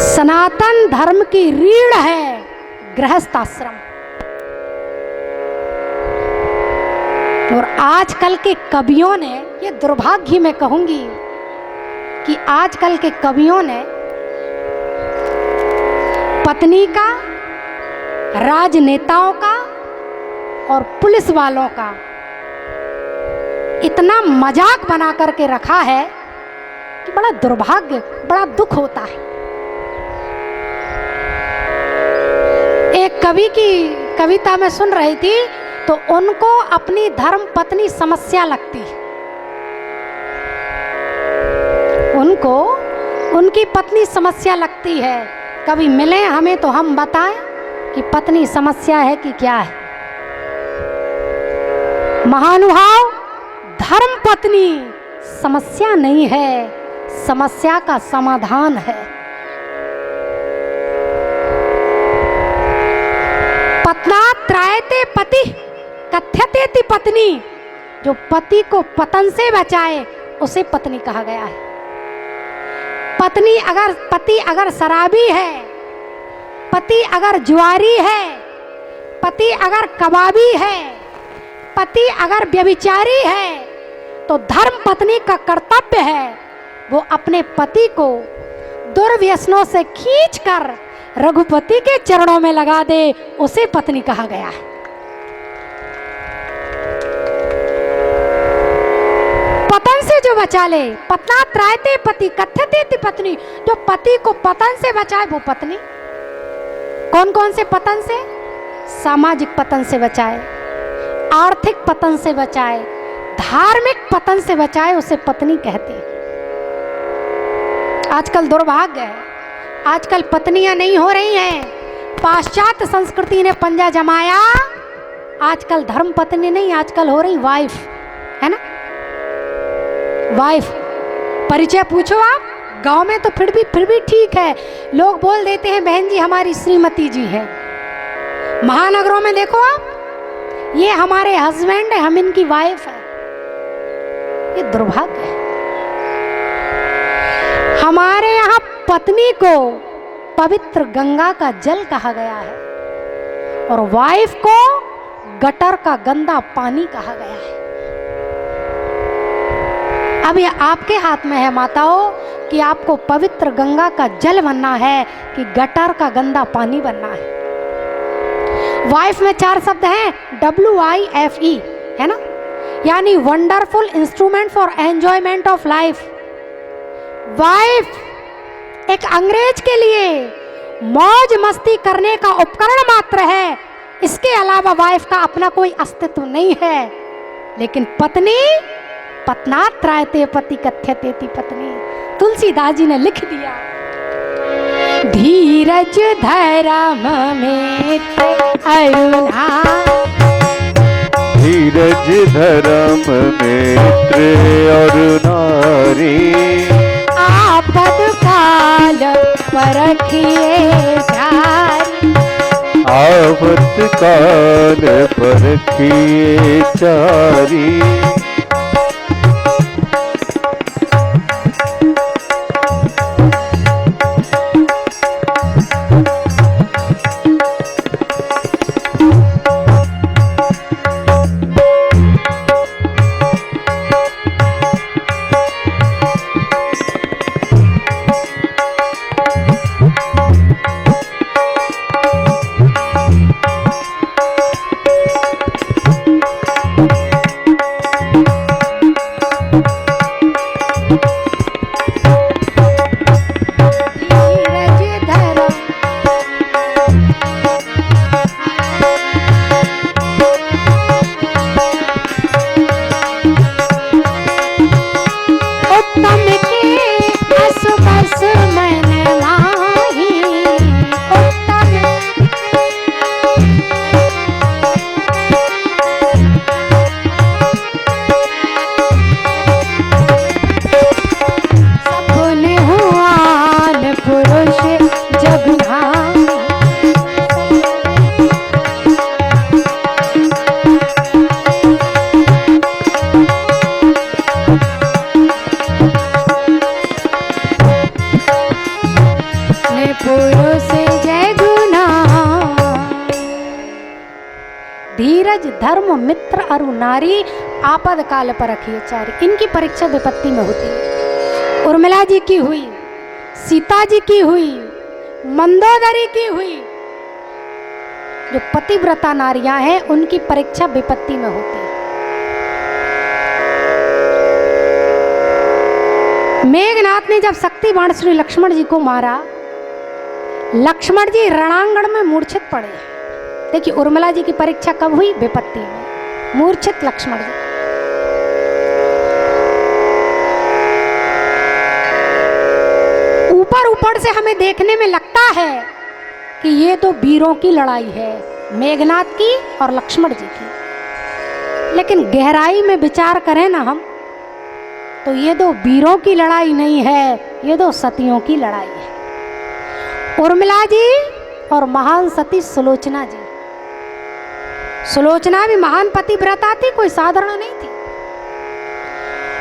सनातन धर्म की रीढ़ है गृहस्थ आश्रम। और आजकल के कवियों ने, ये दुर्भाग्य मैं कहूंगी कि आजकल के कवियों ने पत्नी का, राजनेताओं का और पुलिस वालों का इतना मजाक बना करके रखा है कि बड़ा दुर्भाग्य, बड़ा दुख होता है। एक कवि की कविता में सुन रही थी तो उनको अपनी धर्म पत्नी समस्या लगती है। उनको उनकी पत्नी समस्या लगती है। कभी मिले हमें तो हम बताएं कि पत्नी समस्या है कि क्या है। महानुभाव, धर्म पत्नी समस्या नहीं है, समस्या का समाधान है। पत्ना त्रायते पति कथ्यते पत्नी, जो पति को पतन से बचाए उसे पत्नी कहा गया है। पति अगर शराबी है, पति अगर जुआरी है, पति अगर कबाबी है, पति अगर व्यभिचारी है, तो धर्म पत्नी का कर्तव्य है वो अपने पति को दुर्व्यसनों से खींचकर रघुपति के चरणों में लगा दे, उसे पत्नी कहा गया है। पतन से जो बचा ले, पत्ना त्रायते पति कथ्यते पत्नी, जो पति को पतन से बचाए वो पत्नी। कौन कौन से पतन से? सामाजिक पतन से बचाए, आर्थिक पतन से बचाए, धार्मिक पतन से बचाए, उसे पत्नी कहते हैं। आजकल दुर्भाग्य है, आजकल पत्नियां नहीं हो रही हैं, पाश्चात्य संस्कृति ने पंजा जमाया। आजकल धर्म पत्नी नहीं, आजकल हो रही वाइफ, है ना, वाइफ। परिचय पूछो आप, गांव में तो फिर भी ठीक है, लोग बोल देते हैं बहन जी हमारी श्रीमती जी है। महानगरों में देखो आप, ये हमारे हस्बैंड है, हम इनकी वाइफ है। ये दुर्भाग्य है। हमारे यहाँ पत्नी को पवित्र गंगा का जल कहा गया है और वाइफ को गटर का गंदा पानी कहा गया है। अब ये आपके हाथ में है माताओं कि आपको पवित्र गंगा का जल बनना है कि गटर का गंदा पानी बनना है। वाइफ में 4 शब्द हैं, WIFE, है ना, यानी wonderful instrument for enjoyment of life. Wife एक अंग्रेज के लिए मौज मस्ती करने का उपकरण मात्र है, इसके अलावा वाइफ का अपना कोई अस्तित्व नहीं है। लेकिन पत्नी, पत्नात् त्रायते पति कथ्यते पत्नी, तुलसीदास जी ने लिख दिया। धीरज धर्म मित्र अरुणा, धीरज धर्म मित्र और नारी, आपद काल परखिए चारी, आफत काल परखिए चारी। धीरज धर्म मित्र अरु नारी, आपद काल परखिए चारी। इनकी परीक्षा विपत्ति में होती है। उर्मिला जी की हुई, सीता जी की हुई, मंदोदरी की हुई। जो पतिव्रता नारियां हैं उनकी परीक्षा विपत्ति में होती है। मेघनाथ ने जब शक्ति बाण श्री लक्ष्मण जी को मारा, लक्ष्मण जी रणांगण में मूर्छित पड़े। देखिए उर्मिला जी की परीक्षा कब हुई? विपत्ति में। मूर्छित लक्ष्मण जी। ऊपर ऊपर से हमें देखने में लगता है कि ये तो वीरों की लड़ाई है, मेघनाथ की और लक्ष्मण जी की। लेकिन गहराई में विचार करें ना हम, तो ये दो वीरों की लड़ाई नहीं है, ये दो सतियों की लड़ाई है। उर्मिला जी और महान सती सुलोचना जी। सुलोचना भी महान पतिव्रता थी, कोई साधारण नहीं थी।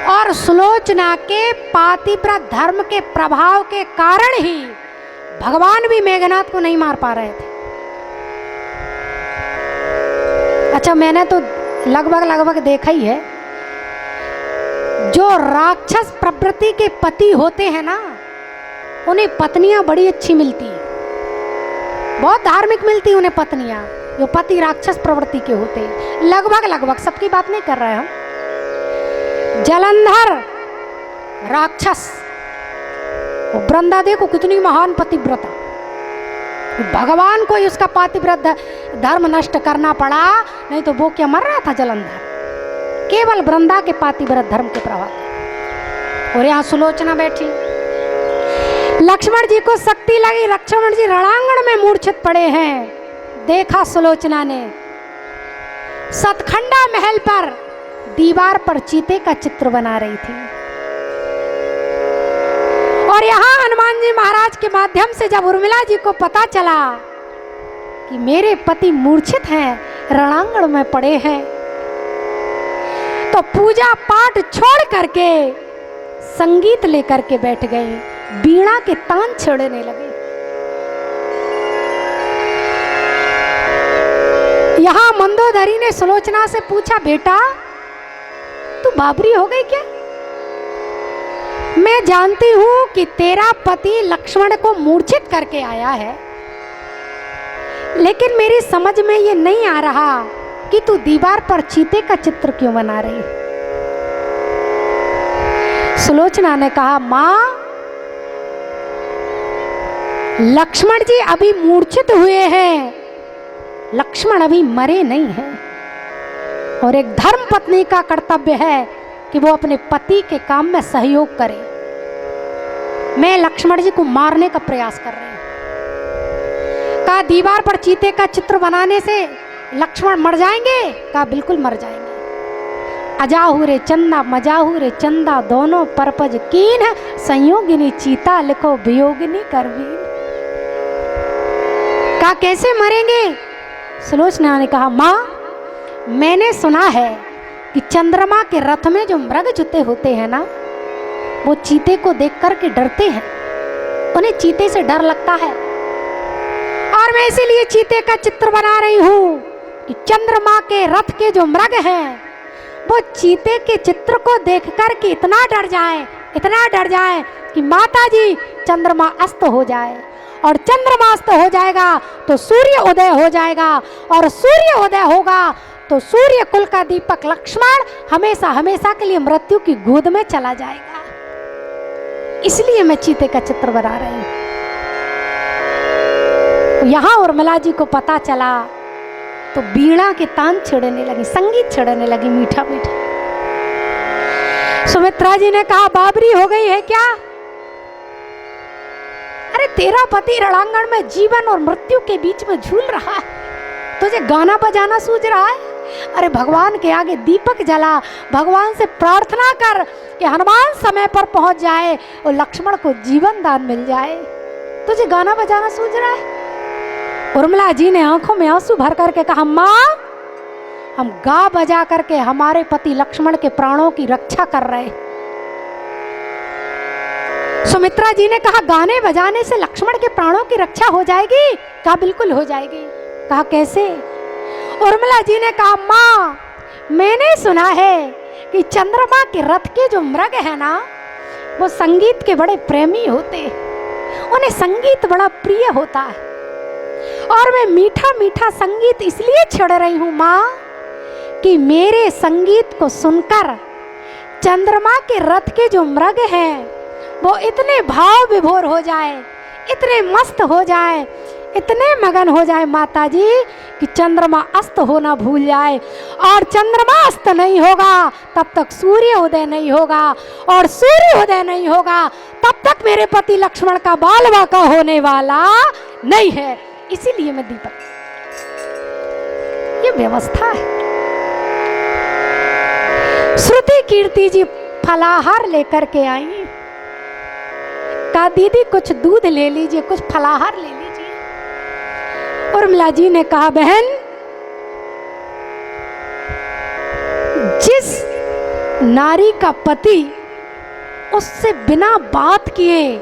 और सुलोचना के पातिव्रत धर्म के प्रभाव के कारण ही भगवान भी मेघनाथ को नहीं मार पा रहे थे। अच्छा, मैंने तो लगभग देखा ही है, जो राक्षस प्रवृत्ति के पति होते हैं ना, उन्हें पत्नियां बड़ी अच्छी मिलती है, बहुत धार्मिक मिलती उन्हें पत्नियां। जो पति राक्षस प्रवृत्ति के होते हैं, लगभग सबकी बात नहीं कर रहे हम। जलंधर राक्षस, वृंदा देखो कितनी महान पतिव्रता, भगवान को ही उसका पातिव्रत धर्म नष्ट करना पड़ा, नहीं तो वो क्या मर रहा था जलंधर, केवल वृंदा के पातिव्रत धर्म के प्रभाव। और यहाँ सुलोचना बैठी, लक्ष्मण जी को शक्ति लगी, लक्ष्मण जी रणांगण में मूर्छित पड़े हैं। देखा सुलोचना ने, सतखंडा महल पर दीवार पर चीते का चित्र बना रही थी, और यहाँ हनुमान जी महाराज के माध्यम से जब उर्मिला जी को पता चला कि मेरे पति मूर्छित हैं, रणांगण में पड़े हैं, तो पूजा पाठ छोड़ करके संगीत लेकर के बैठ गए, बीणा के तान छेड़ने लगे। यहाँ मंदोदरी ने सुलोचना से पूछा, बेटा तू बाबरी हो गई क्या? मैं जानती हूं कि तेरा पति लक्ष्मण को मूर्छित करके आया है, लेकिन मेरी समझ में ये नहीं आ रहा कि तू दीवार पर चीते का चित्र क्यों बना रही। सुलोचना ने कहा, मां लक्ष्मण जी अभी मूर्छित हुए हैं, लक्ष्मण अभी मरे नहीं हैं, और एक धर्म पत्नी का कर्तव्य है कि वो अपने पति के काम में सहयोग करे। मैं लक्ष्मण जी को मारने का प्रयास कर रही हूं। कहा दीवार पर चीते का चित्र बनाने से लक्ष्मण मर जाएंगे? कहा बिल्कुल मर जाएंगे। अजाहू रे चंदा मजाहू रे चंदा, दोनों परपज कीन, संयोगिनी चीता लिखो वियोगिनी करवीन। कहा कैसे मरेंगे? सुलोचना ने कहा, मां मैंने सुना है कि चंद्रमा के रथ में जो मृग जुते होते हैं ना, वो चीते को देख कर के डरते हैं, उन्हें चीते से डर लगता है, और मैं इसीलिए चीते का चित्र बना रही हूं कि चंद्रमा के रथ के जो मृग हैं वो चीते के चित्र को देख कर के इतना डर जाए कि माता जी चंद्रमा अस्त हो जाए, और चंद्रमा अस्त हो जाएगा तो सूर्य उदय हो जाएगा, और सूर्य उदय होगा तो सूर्य कुल का दीपक लक्ष्मण हमेशा हमेशा के लिए मृत्यु की गोद में चला जाएगा। इसलिए मैं चीते का चित्र बना रही हूं। यहां उर्मिला जी को पता चला तो बीणा के तान छेड़ने लगी, संगीत छेड़ने लगी मीठा मीठा। सुमित्रा जी ने कहा, बाबरी हो गई है क्या? अरे तेरा पति रणांगण में जीवन और मृत्यु के बीच में झूल रहा है, तुझे गाना बजाना सूझ रहा है? अरे भगवान के आगे दीपक जला, भगवान से प्रार्थना कर कि हनुमान समय पर पहुंच जाए और लक्ष्मण को जीवन दान मिल जाए, तुझे गाना बजाना सूझ रहा है? उर्मिला जी ने आंखों में आंसू भर करके कहा, मां हम गा बजा करके हमारे पति लक्ष्मण के प्राणों की रक्षा कर रहे। सुमित्रा जी ने कहा, गाने बजाने से लक्ष्मण के प्राणों की रक्षा हो जाएगी? कहा बिल्कुल हो जाएगी। कहा कैसे? उर्मिला जी ने कहा, मां मैंने सुना है कि चंद्रमा के रथ के जो मृग है ना, वो संगीत के बड़े प्रेमी होते, उन्हें संगीत बड़ा प्रिय होता है, और मैं मीठा मीठा संगीत इसलिए छेड़ रही हूं मां कि मेरे संगीत को सुनकर चंद्रमा के रथ के जो मृग हैं वो इतने भाव विभोर हो जाए, इतने मस्त हो जाए, इतने मगन हो जाए माता जी कि चंद्रमा अस्त होना भूल जाए, और चंद्रमा अस्त नहीं होगा तब तक सूर्य उदय नहीं होगा, और सूर्य उदय नहीं होगा तब तक मेरे पति लक्ष्मण का बाल बाका होने वाला नहीं है। इसीलिए मैं दीपक, ये व्यवस्था है। श्रुति कीर्ति जी फलाहार लेकर के आई, कहा दीदी कुछ दूध ले लीजिए, कुछ फलाहार ले लीजिए। उर्मिला जी ने कहा, बहन जिस नारी का पति उससे बिना बात किए,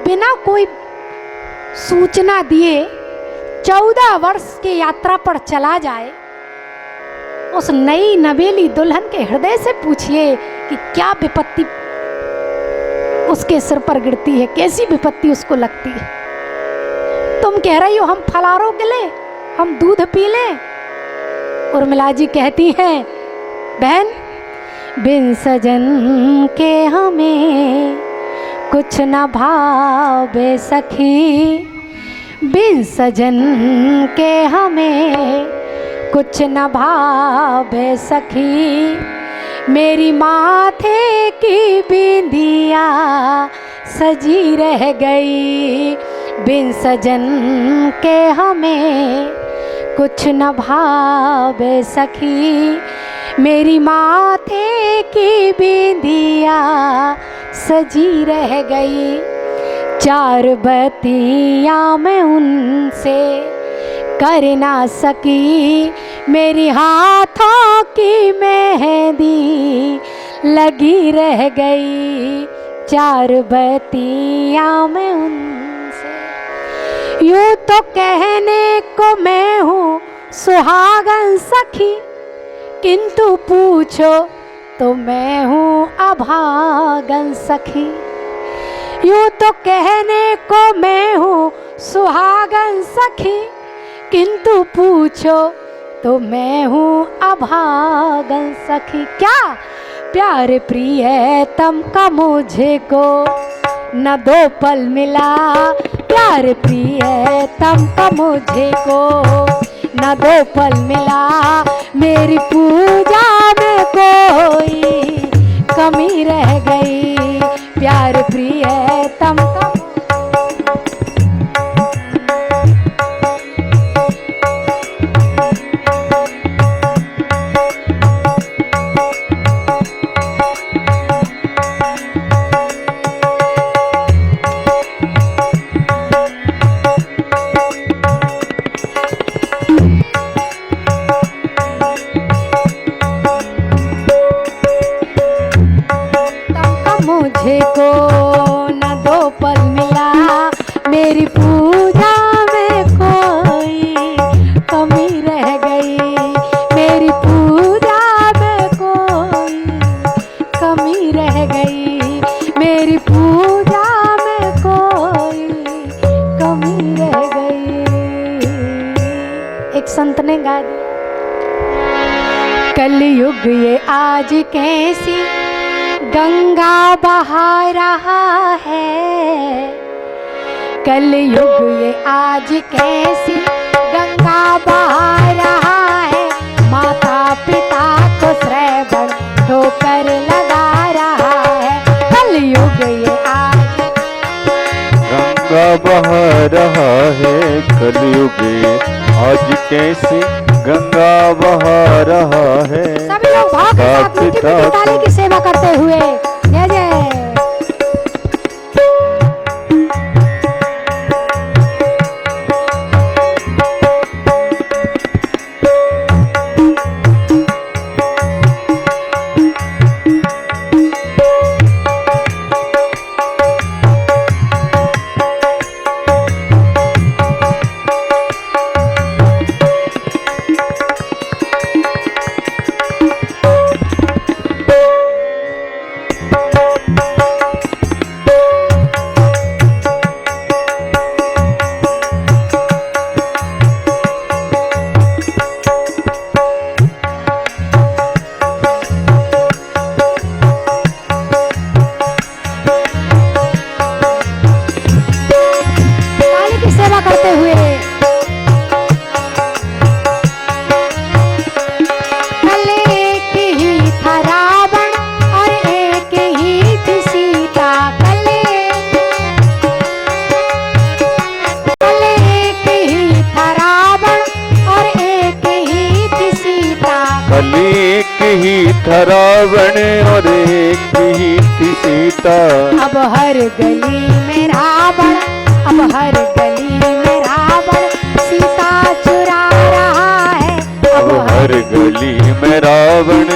बिना कोई सूचना दिए 14 वर्ष की यात्रा पर चला जाए, उस नई नवेली दुल्हन के हृदय से पूछिए कि क्या विपत्ति उसके सिर पर गिरती है, कैसी विपत्ति उसको लगती है। तुम कह रही हो हम फलाहारों के ले, हम दूध पी लें। उर्मिला जी कहती हैं, बहन बिन सजन के हमें कुछ न भावे सखी, बिन सजन के हमें कुछ न भावे सखी, मेरी माथे की बिंदिया सजी रह गई। बिन सजन के हमें कुछ न भावे सखी, मेरी माथे की बिंदिया सजी रह गई। चार बत्तियाँ मैं उनसे कर ना सकी, मेरी हाथों की मेहंदी लगी रह गई। चार बत्तियाँ मैं उनसे, यूँ तो कहने को मैं हूँ सुहागन सखी, किंतु पूछो तो मैं हूँ अभागन सखी। यूँ तो कहने को मैं हूँ सुहागन सखी, किंतु पूछो तो मैं हूँ अभागन सखी। क्या प्यार प्रियतम का मुझे को न दो पल मिला, प्यार प्रियतम का मुझे को न दो पल मिला, मेरी पूजा में कोई कमी रह गई। प्यार प्रियतम का मुझे को न दो पल मिला, मेरी पूजा में कोई कमी रह गई। मेरी पूजा में कोई कमी रह गई, मेरी पूजा में कोई कमी रह गई। एक संत ने गा दिया, कलयुग ये आज कैसी गंगा बहा रहा है, कलयुग ये आज कैसी गंगा बहा रहा है, माता पिता को श्रवण ठोकर लगा रहा है। कलयुग ये आज गंगा बहा रहा है, कलयुग ये आज कैसी गंगा बहा रहा है। सभी लोग भाव के साथ मीठी मीठी ताली की सेवा करते हुए जय जय। करते हुए कल एक ही था रावण और एक ही थी सीता, कल एक ही था रावण और एक ही थी सीता। कल एक ही था रावण और एक ही थी सीता। अब हर गली में रावण, अब हर गली में रावण सीता चुरा रहा है। अब हर गली में रावण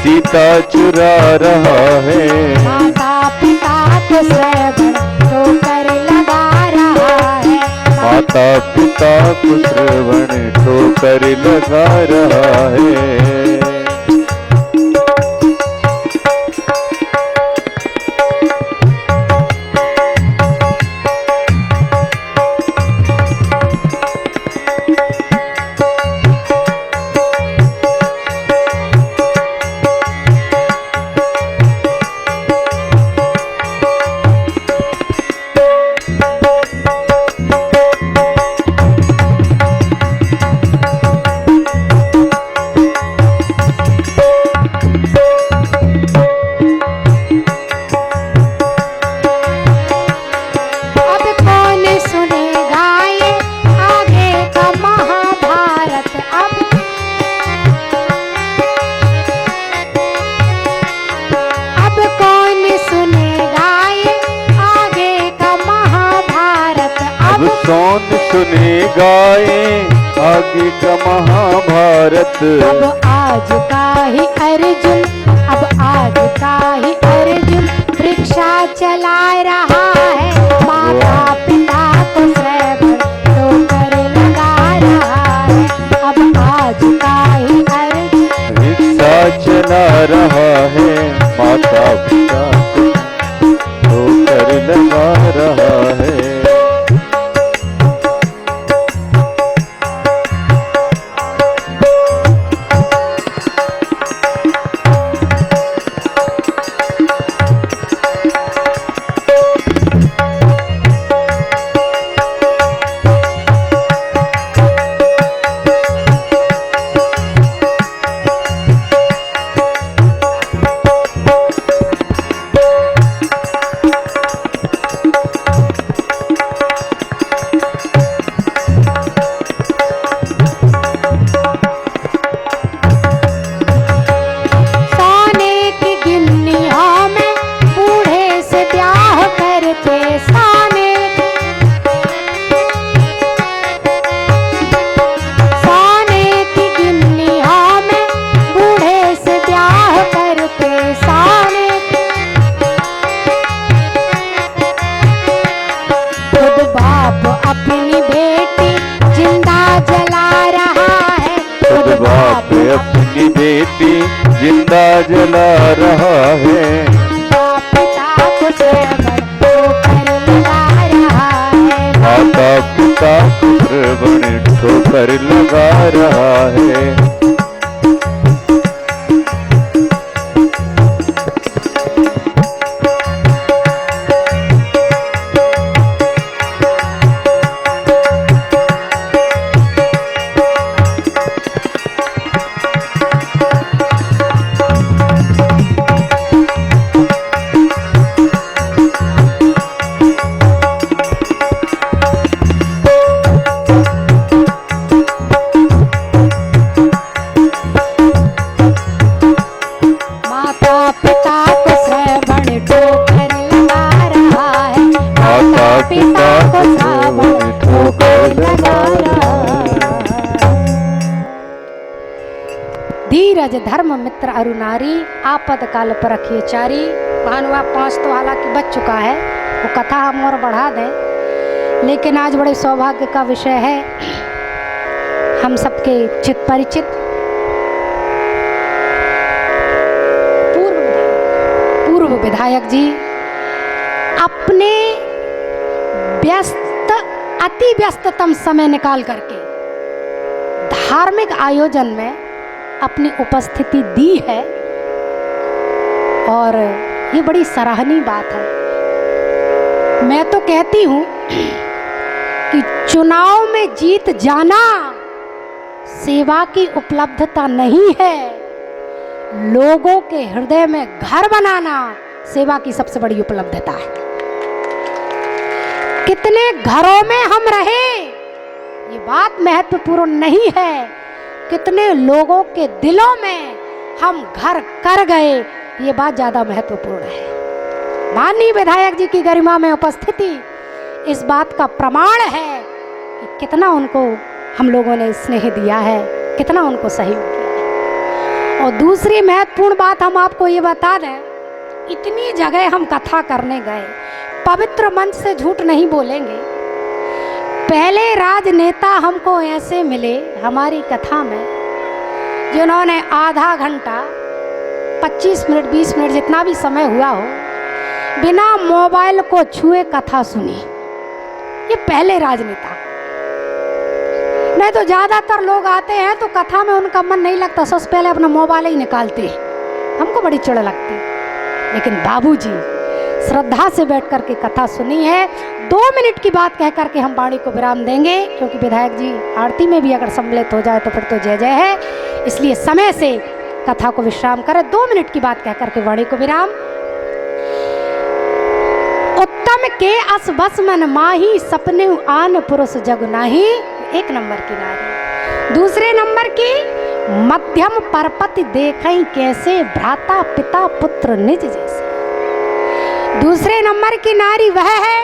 सीता चुरा रहा है। माता पिता को श्रवण ठोकर लगा रहा है। माता पिता को श्रवण ठोकर लगा रहा है। गाए आगे का महाभारत। अब आज का ही अर्जुन, अब आज का ही अर्जुन रिक्शा चला रहा है, माता पिता को श्रवण ठोकर लगा रहा है। अब आज का ही अर्जुन रिक्शा चला रहा है, माता पिता को ठोकर लगा रहा है। अपनी बेटी जिंदा जला रहा है, पिता को श्रवण ठोकर लगा रहा है। माता पिता को श्रवण ठोकर लगा रहा है। धीरज धर्म मित्र अरु नारी, आपद काल पर रखिए चारी। महानुभाव 5 तो हालांकि बच चुका है, वो कथा हम और बढ़ा दें, लेकिन आज बड़े सौभाग्य का विषय है, हम सबके चित परिचित पूर्व विधायक जी अपने अति व्यस्ततम समय निकाल करके धार्मिक आयोजन में अपनी उपस्थिति दी है, और ये बड़ी सराहनीय बात है। मैं तो कहती हूँ कि चुनाव में जीत जाना सेवा की उपलब्धता नहीं है, लोगों के हृदय में घर बनाना सेवा की सबसे बड़ी उपलब्धता है। कितने घरों में हम रहे ये बात महत्वपूर्ण नहीं है, कितने लोगों के दिलों में हम घर कर गए ये बात ज्यादा महत्वपूर्ण है। माननीय विधायक जी की गरिमा में उपस्थिति इस बात का प्रमाण है कि कितना उनको हम लोगों ने स्नेह दिया है, कितना उनको सहयोग किया है। और दूसरी महत्वपूर्ण बात हम आपको ये बता दें, इतनी जगह हम कथा करने गए, पवित्र मंच से झूठ नहीं बोलेंगे, पहले राजनेता हमको ऐसे मिले हमारी कथा में जिन्होंने आधा घंटा 25 मिनट 20 मिनट जितना भी समय हुआ हो बिना मोबाइल को छुए कथा सुनी। ये पहले राजनेता। नहीं तो ज़्यादातर लोग आते हैं तो कथा में उनका मन नहीं लगता, सबसे पहले अपना मोबाइल ही निकालते हैं, हमको बड़ी चिढ़ लगती। लेकिन बाबूजी श्रद्धा से बैठ कर के कथा सुनी है। 2 मिनट की बात कह करके हम वाणी को विराम देंगे, क्योंकि विधायक जी आरती में भी अगर सम्मिलित हो जाए तो फिर तो जय जय है, इसलिए समय से कथा को विश्राम करें। 2 मिनट की बात कह करके वाणी को विराम। उत्तम के अस बस मन माही, सपने आन पुरुष जग नाही। 1 नंबर की नारी। दूसरे नंबर की मध्यम परपति देखई कैसे, भ्राता पिता पुत्र निज जैसे। दूसरे नंबर की नारी वह है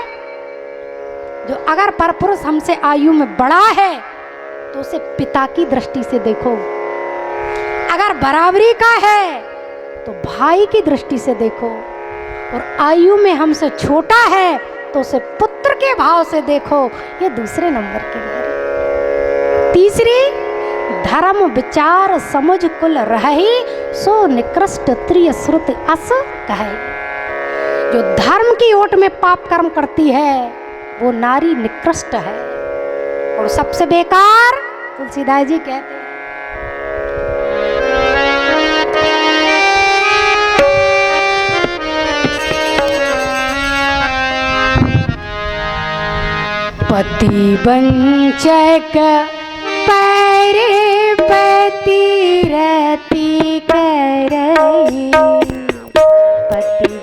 जो अगर परपुरुष हमसे आयु में बड़ा है तो उसे पिता की दृष्टि से देखो, अगर बराबरी का है तो भाई की दृष्टि से देखो, और आयु में हमसे छोटा है तो उसे पुत्र के भाव से देखो। ये दूसरे नंबर की बात। तीसरी, धर्म विचार समझ कुल रही, सो निकृष्ट त्रिय श्रुत अस कहे। जो धर्म की ओट में पाप कर्म करती है वो नारी निकृष्ट है, और सबसे बेकार तुलसीदास जी कहते हैं पति वंचक पर पति रति करई, पति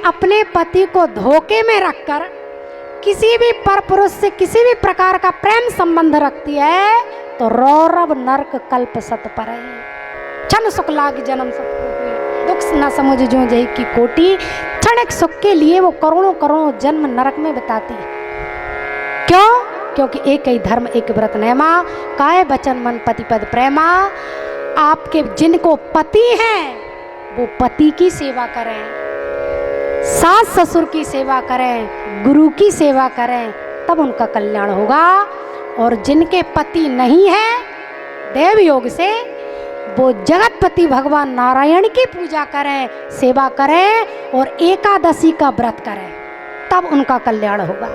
अपने पति को धोखे में रखकर किसी भी परपुरुष से किसी भी प्रकार का प्रेम संबंध रखती है तो रौरव नरक कल्प सत पर क्षण सुख लाग जन्म सब दुख न समझ जो जय की कोटि। क्षणिक सुख के लिए वो करोड़ों करोड़ों जन्म नरक में बिताती है। क्यों? क्योंकि एक ही धर्म एक व्रत नेमा, काय वचन मन पति पद प्रेमा। आपके जिनको पति हैं वो पति की सेवा करें, सास ससुर की सेवा करें, गुरु की सेवा करें, तब उनका कल्याण होगा। और जिनके पति नहीं है देव योग से, वो जगतपति भगवान नारायण की पूजा करें, सेवा करें और एकादशी का व्रत करें, तब उनका कल्याण होगा।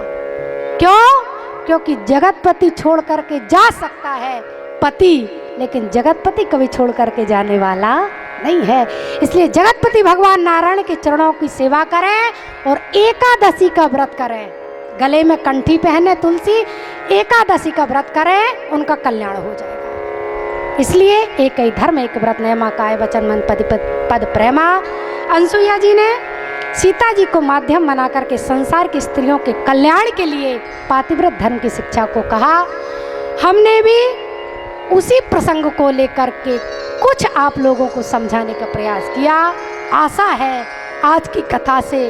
क्यों? क्योंकि जगतपति छोड़ करके जा सकता है पति, लेकिन जगतपति कभी छोड़ करके जाने वाला नहीं है। इसलिए जगतपति भगवान नारायण के चरणों की सेवा करें और एकादशी का व्रत करें। गले में कंठी पहने तुलसी, एकादशी का व्रत करें, उनका कल्याण हो जाएगा। इसलिए एक ही धर्म एक व्रत नेमा, काय वचन मन पति पद प्रेमा। अनसुईया जी ने सीता जी को माध्यम बना करके संसार की स्त्रियों के कल्याण के लिए पातिव्रत धर्म की शिक्षा को कहा। हमने भी उसी प्रसंग को लेकर के कुछ आप लोगों को समझाने का प्रयास किया। आशा है आज की कथा से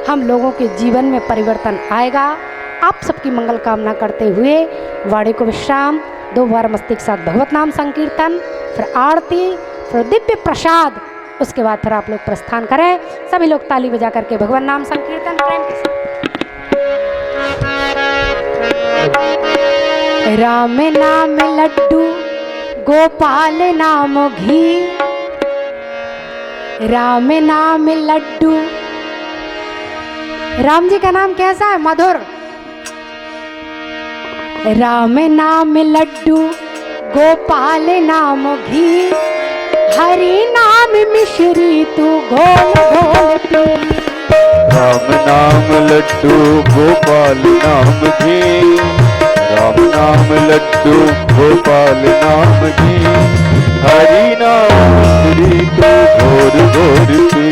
हम लोगों के जीवन में परिवर्तन आएगा। आप सबकी मंगल कामना करते हुए वाणी को विश्राम, 2 बार मस्ती के साथ भगवत नाम संकीर्तन, फिर आरती, फिर दिव्य प्रसाद, उसके बाद फिर आप लोग प्रस्थान करें। सभी लोग ताली बजा करके भगवान नाम संकीर्तन प्रेम के साथ। राम नाम लड्डू, गोपाल नाम घी, राम नाम लड्डू। राम जी का नाम कैसा है? मधुर। राम नाम लड्डू, गोपाल नाम घी, हरि नाम मिश्री तू घोल घोल पी। राम नाम लड्डू, गोपाल नाम घी, राम नाम लड्डू, गोपाल नाम घी, हरि नाम मिश्री तू घोर घोर पी।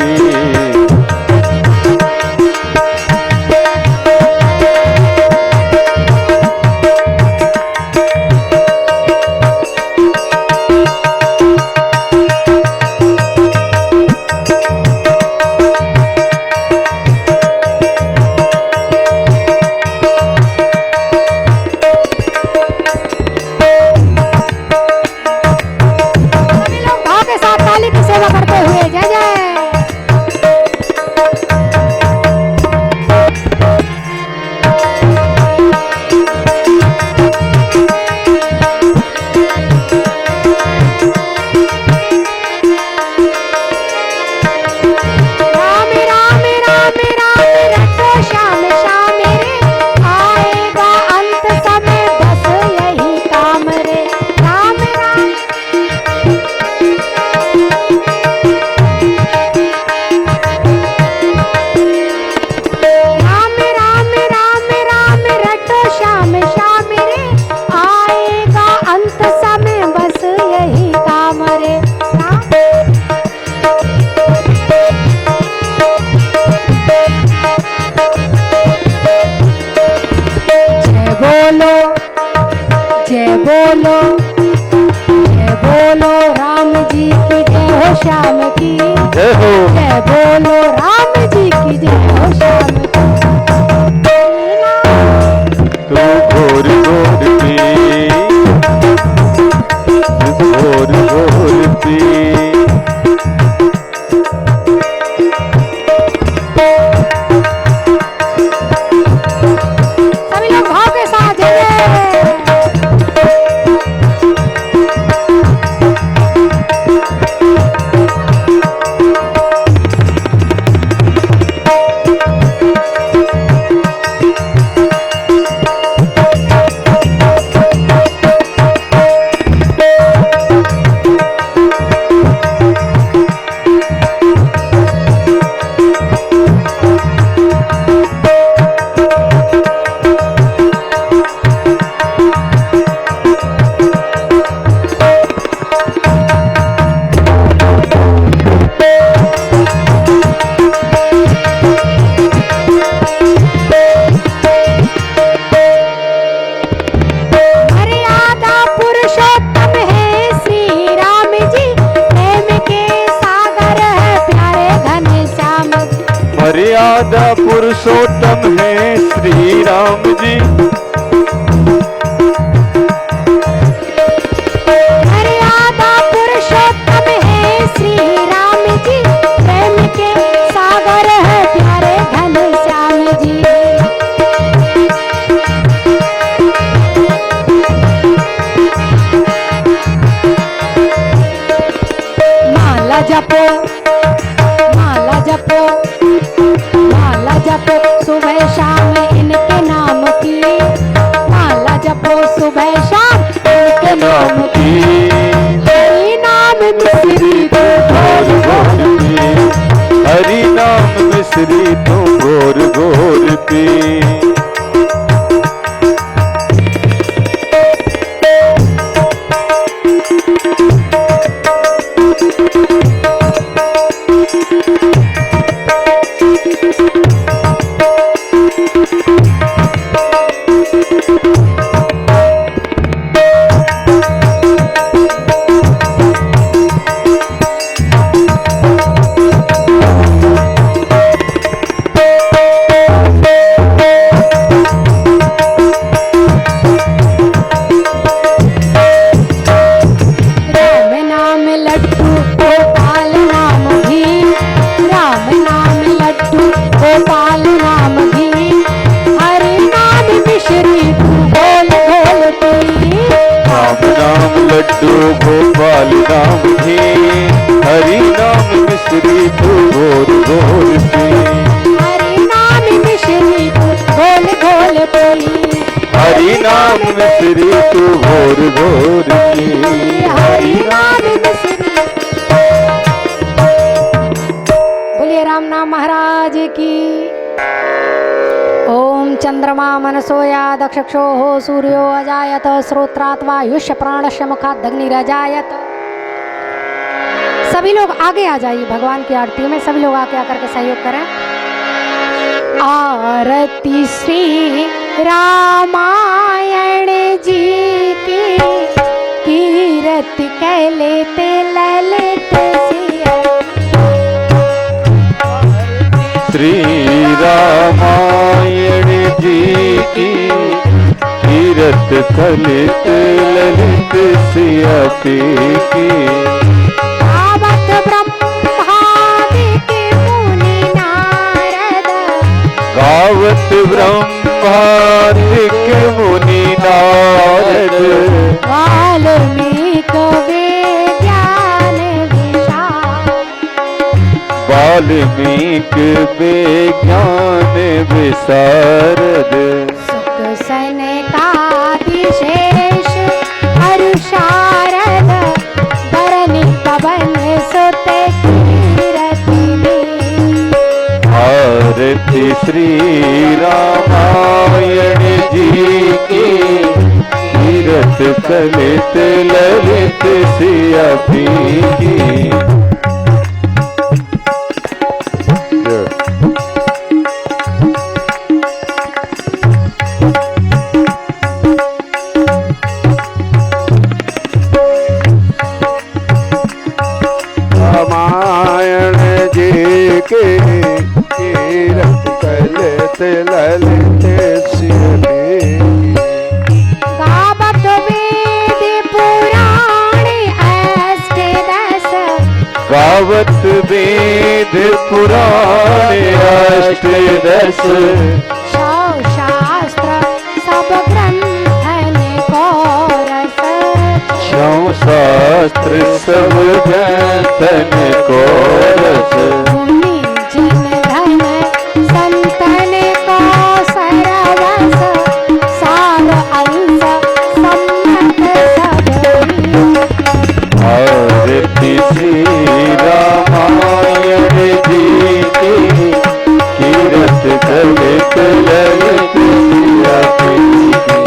बोलो जय बोलो राम जी की जय हो श्याम की जय हो। जय बोलो राम जी की जय हो श्याम की। तू घोर घोर पी, घोर घोर पी। सभी लोग भाव के साथ जय मर्यादा पुरुषोत्तम है श्री राम जी। मर्यादा पुरुषोत्तम है श्री राम जी, प्रेम के सागर है प्यारे घनश्याम जी। माला जपो माला जपो माला जपो सुबह शाम इनके नाम की, माला जपो सुबह शाम इनके नाम की। हरि नाम मिश्री तू घोर घोर पी, हरि नाम मिश्री तू घोर घोर पी। लड्डू गोपाल नाम घी, हरि नाम मिश्री तू घोर घोर पी, हरि नाम मिश्री तू घोल घोल पी, हरि नाम मिश्री तू घोर घोर पी, हरि नाम मिश्री। बोलिए राम नाम महाराज की। ओम चंद्रमा मनसोया दक्षक्षो सूर्यो अजायत श्रोत्रात् वायुष्य प्राणस्य मुखात् अग्निरजायत। सभी लोग आगे आ जाइए भगवान की आरती में, सभी लोग आके आकर के सहयोग करें। आरती श्री रामायण जी की, कीरत कहलेते ललित सिया। श्री रामायण जी की, कीरत कलित ललित सिया पी की, गावत ब्रह्मादिक मुनि नारद, गावत ब्रह्मादिक मुनि नारद, वाल्मीकि विज्ञान विशारद, वाल्मीकि विज्ञान विशारद, सुख सनकादिशेष हर्षारद, बरनि पवन सुत कीरति में। आरती श्री रामायण जी की, कीरत कलित ललित सिया पी की। रामायण जी के कीरत कलित ललित सिया पी, गावत वेद पुराण अष्टदश, गावत वेद पुराण अष्टदश, शास्त्र सब ग्रंथन को रस, शास्त्र सब ग्रंथन को रस, मुनि जन धन संतन को सरवस, सार अंश सम्मत सबरी। आरती श्री रामायण जी की, कीरत कलित ललित सिया पी की।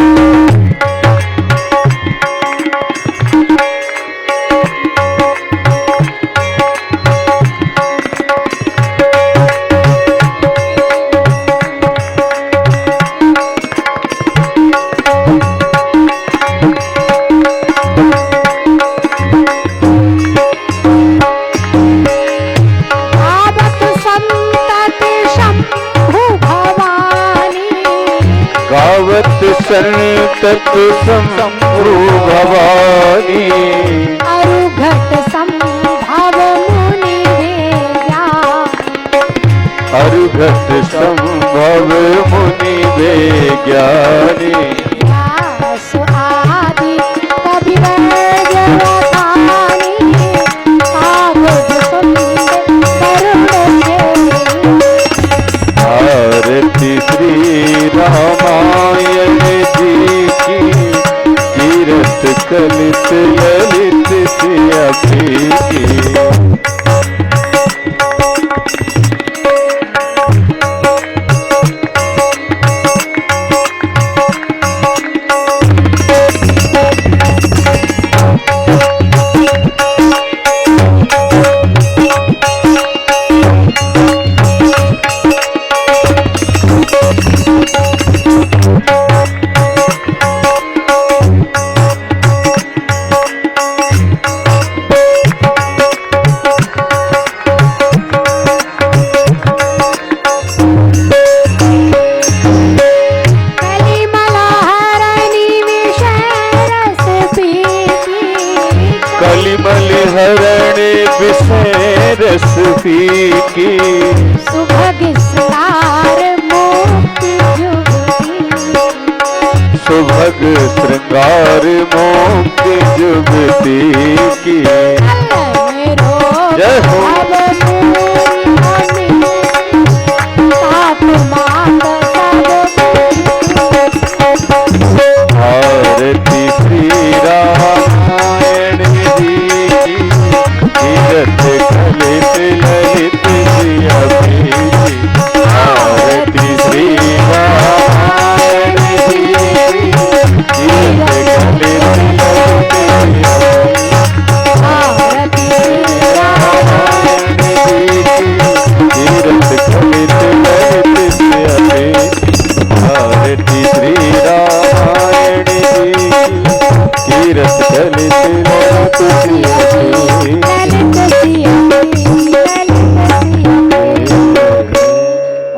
गावत संतति शंभु भवानी, गावत संतत शंभु भवानी, अरुघट संभव मुनि विज्ञान, अरुघट संभव मुनि विज्ञानी, व्यास आदि कवि वैद्य वखानी, कागज सुंदर करुण छेड़ी। आरती श्री रामायण जी की, कीरत कलित ललित सिया पी की। रस पी की सुभग श्रृंगार मोक्ति जुगती सुभग श्रृंगार मोक्ति जुगती की कलन जय हो। अब तेरी सात मात आरती श्री रामायण जी तीरथ कलित ललित जिया भेजी। आरती श्री रामायण जी तीरथ कलित ललित जिया भेजी। आरती रामायण जी तीरथ कलित ललित जिया भेजी। आरती श्री रामायण जी तीरथ कलित ललित जिया भेजी।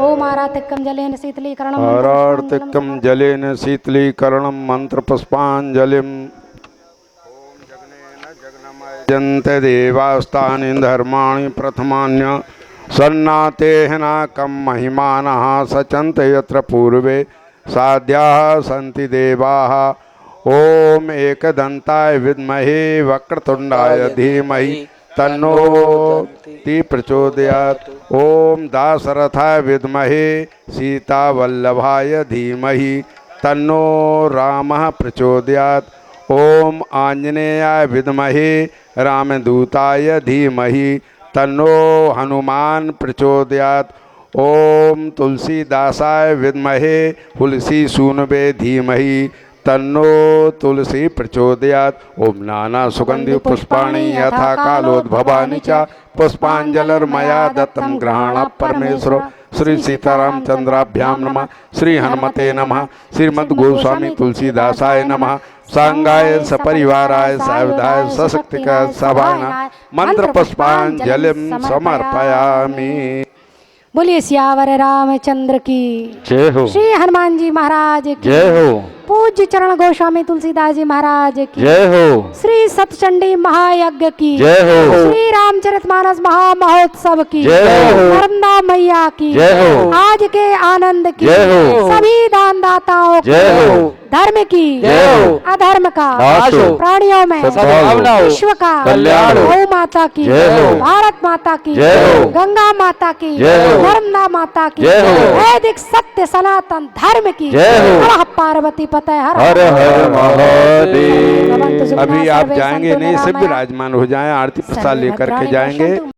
ओम आरातिक्कं जलेन शीतलीकरणं आरार्तिकं जलेन शीतलीकरणं मंत्रपुष्पाञ्जलिम्। जन्ते देवास्तानि धर्माणि प्रथमान्य सन्नातेहनाकं महिमानः सचन्त यत्र पूर्वे साध्याः सन्ति देवाः। ॐ एकदन्ताय विद्महे वक्रतुण्डाय धीमहि तन्नो ति प्रचोदयात्। ॐ दाशरथाय विद्महे सीतावल्लभाय धीमहि तन्नो रामः प्रचोदयात्। ॐ आञ्जनेयाय विद्महे रामदूताय धीमहि तन्नो हनुमान प्रचोदयात्। ॐ तुलसीदासाय विद्महे तुलसीसूनवे धीमहि तन्नो तुलसी प्रचोदयात्। ॐ नाना सुगंधि पुष्पाणि यथा कालोद्भवानि च पुष्पाञ्जलिर्मया दत्तं गृहाण परमेश्वर। श्री सीतारामचंद्राभ्यां नमः। श्री हनुमते नमः। श्रीमद् गोस्वामी तुलसीदासाय नमः। सांगाय सपरिवाराय सावधाय सशक्तिकाय सभानाय मंत्र पुष्पांजलिं समर्पयामि। बोलिए सियावर रामचंद्र की जय हो। श्री हनुमान जी महाराज की जय हो। पूज्य चरण गोस्वामी तुलसीदास जी महाराज की जय हो। श्री सतचंडी महायज्ञ की जय हो। श्री रामचरितमानस महामहोत्सव की जय हो। नर्मदा मैया की जय हो। आज के आनंद की जय हो। सभी दान दाताओं जय हो। धर्म की जय हो। अधर्म का नाश हो। प्राणियों में सद्भावना हो। विश्व का कल्याण हो। गौ माता की जय हो। भारत माता की जय हो। गंगा माता की जय हो। नर्मदा माता की जय हो। वैदिक सत्य सनातन धर्म की जय हो। नमः पार्वती पतय हर हर हर महादेव। भगवंत सुखिनः अभी आप सर्वे जाएंगे सन्तु नहीं, सब निरामया। विराजमान हो जाएं, आरती प्रसाद सर्वे लेकर के भद्राणि जाएंगे। पश्यन्तु।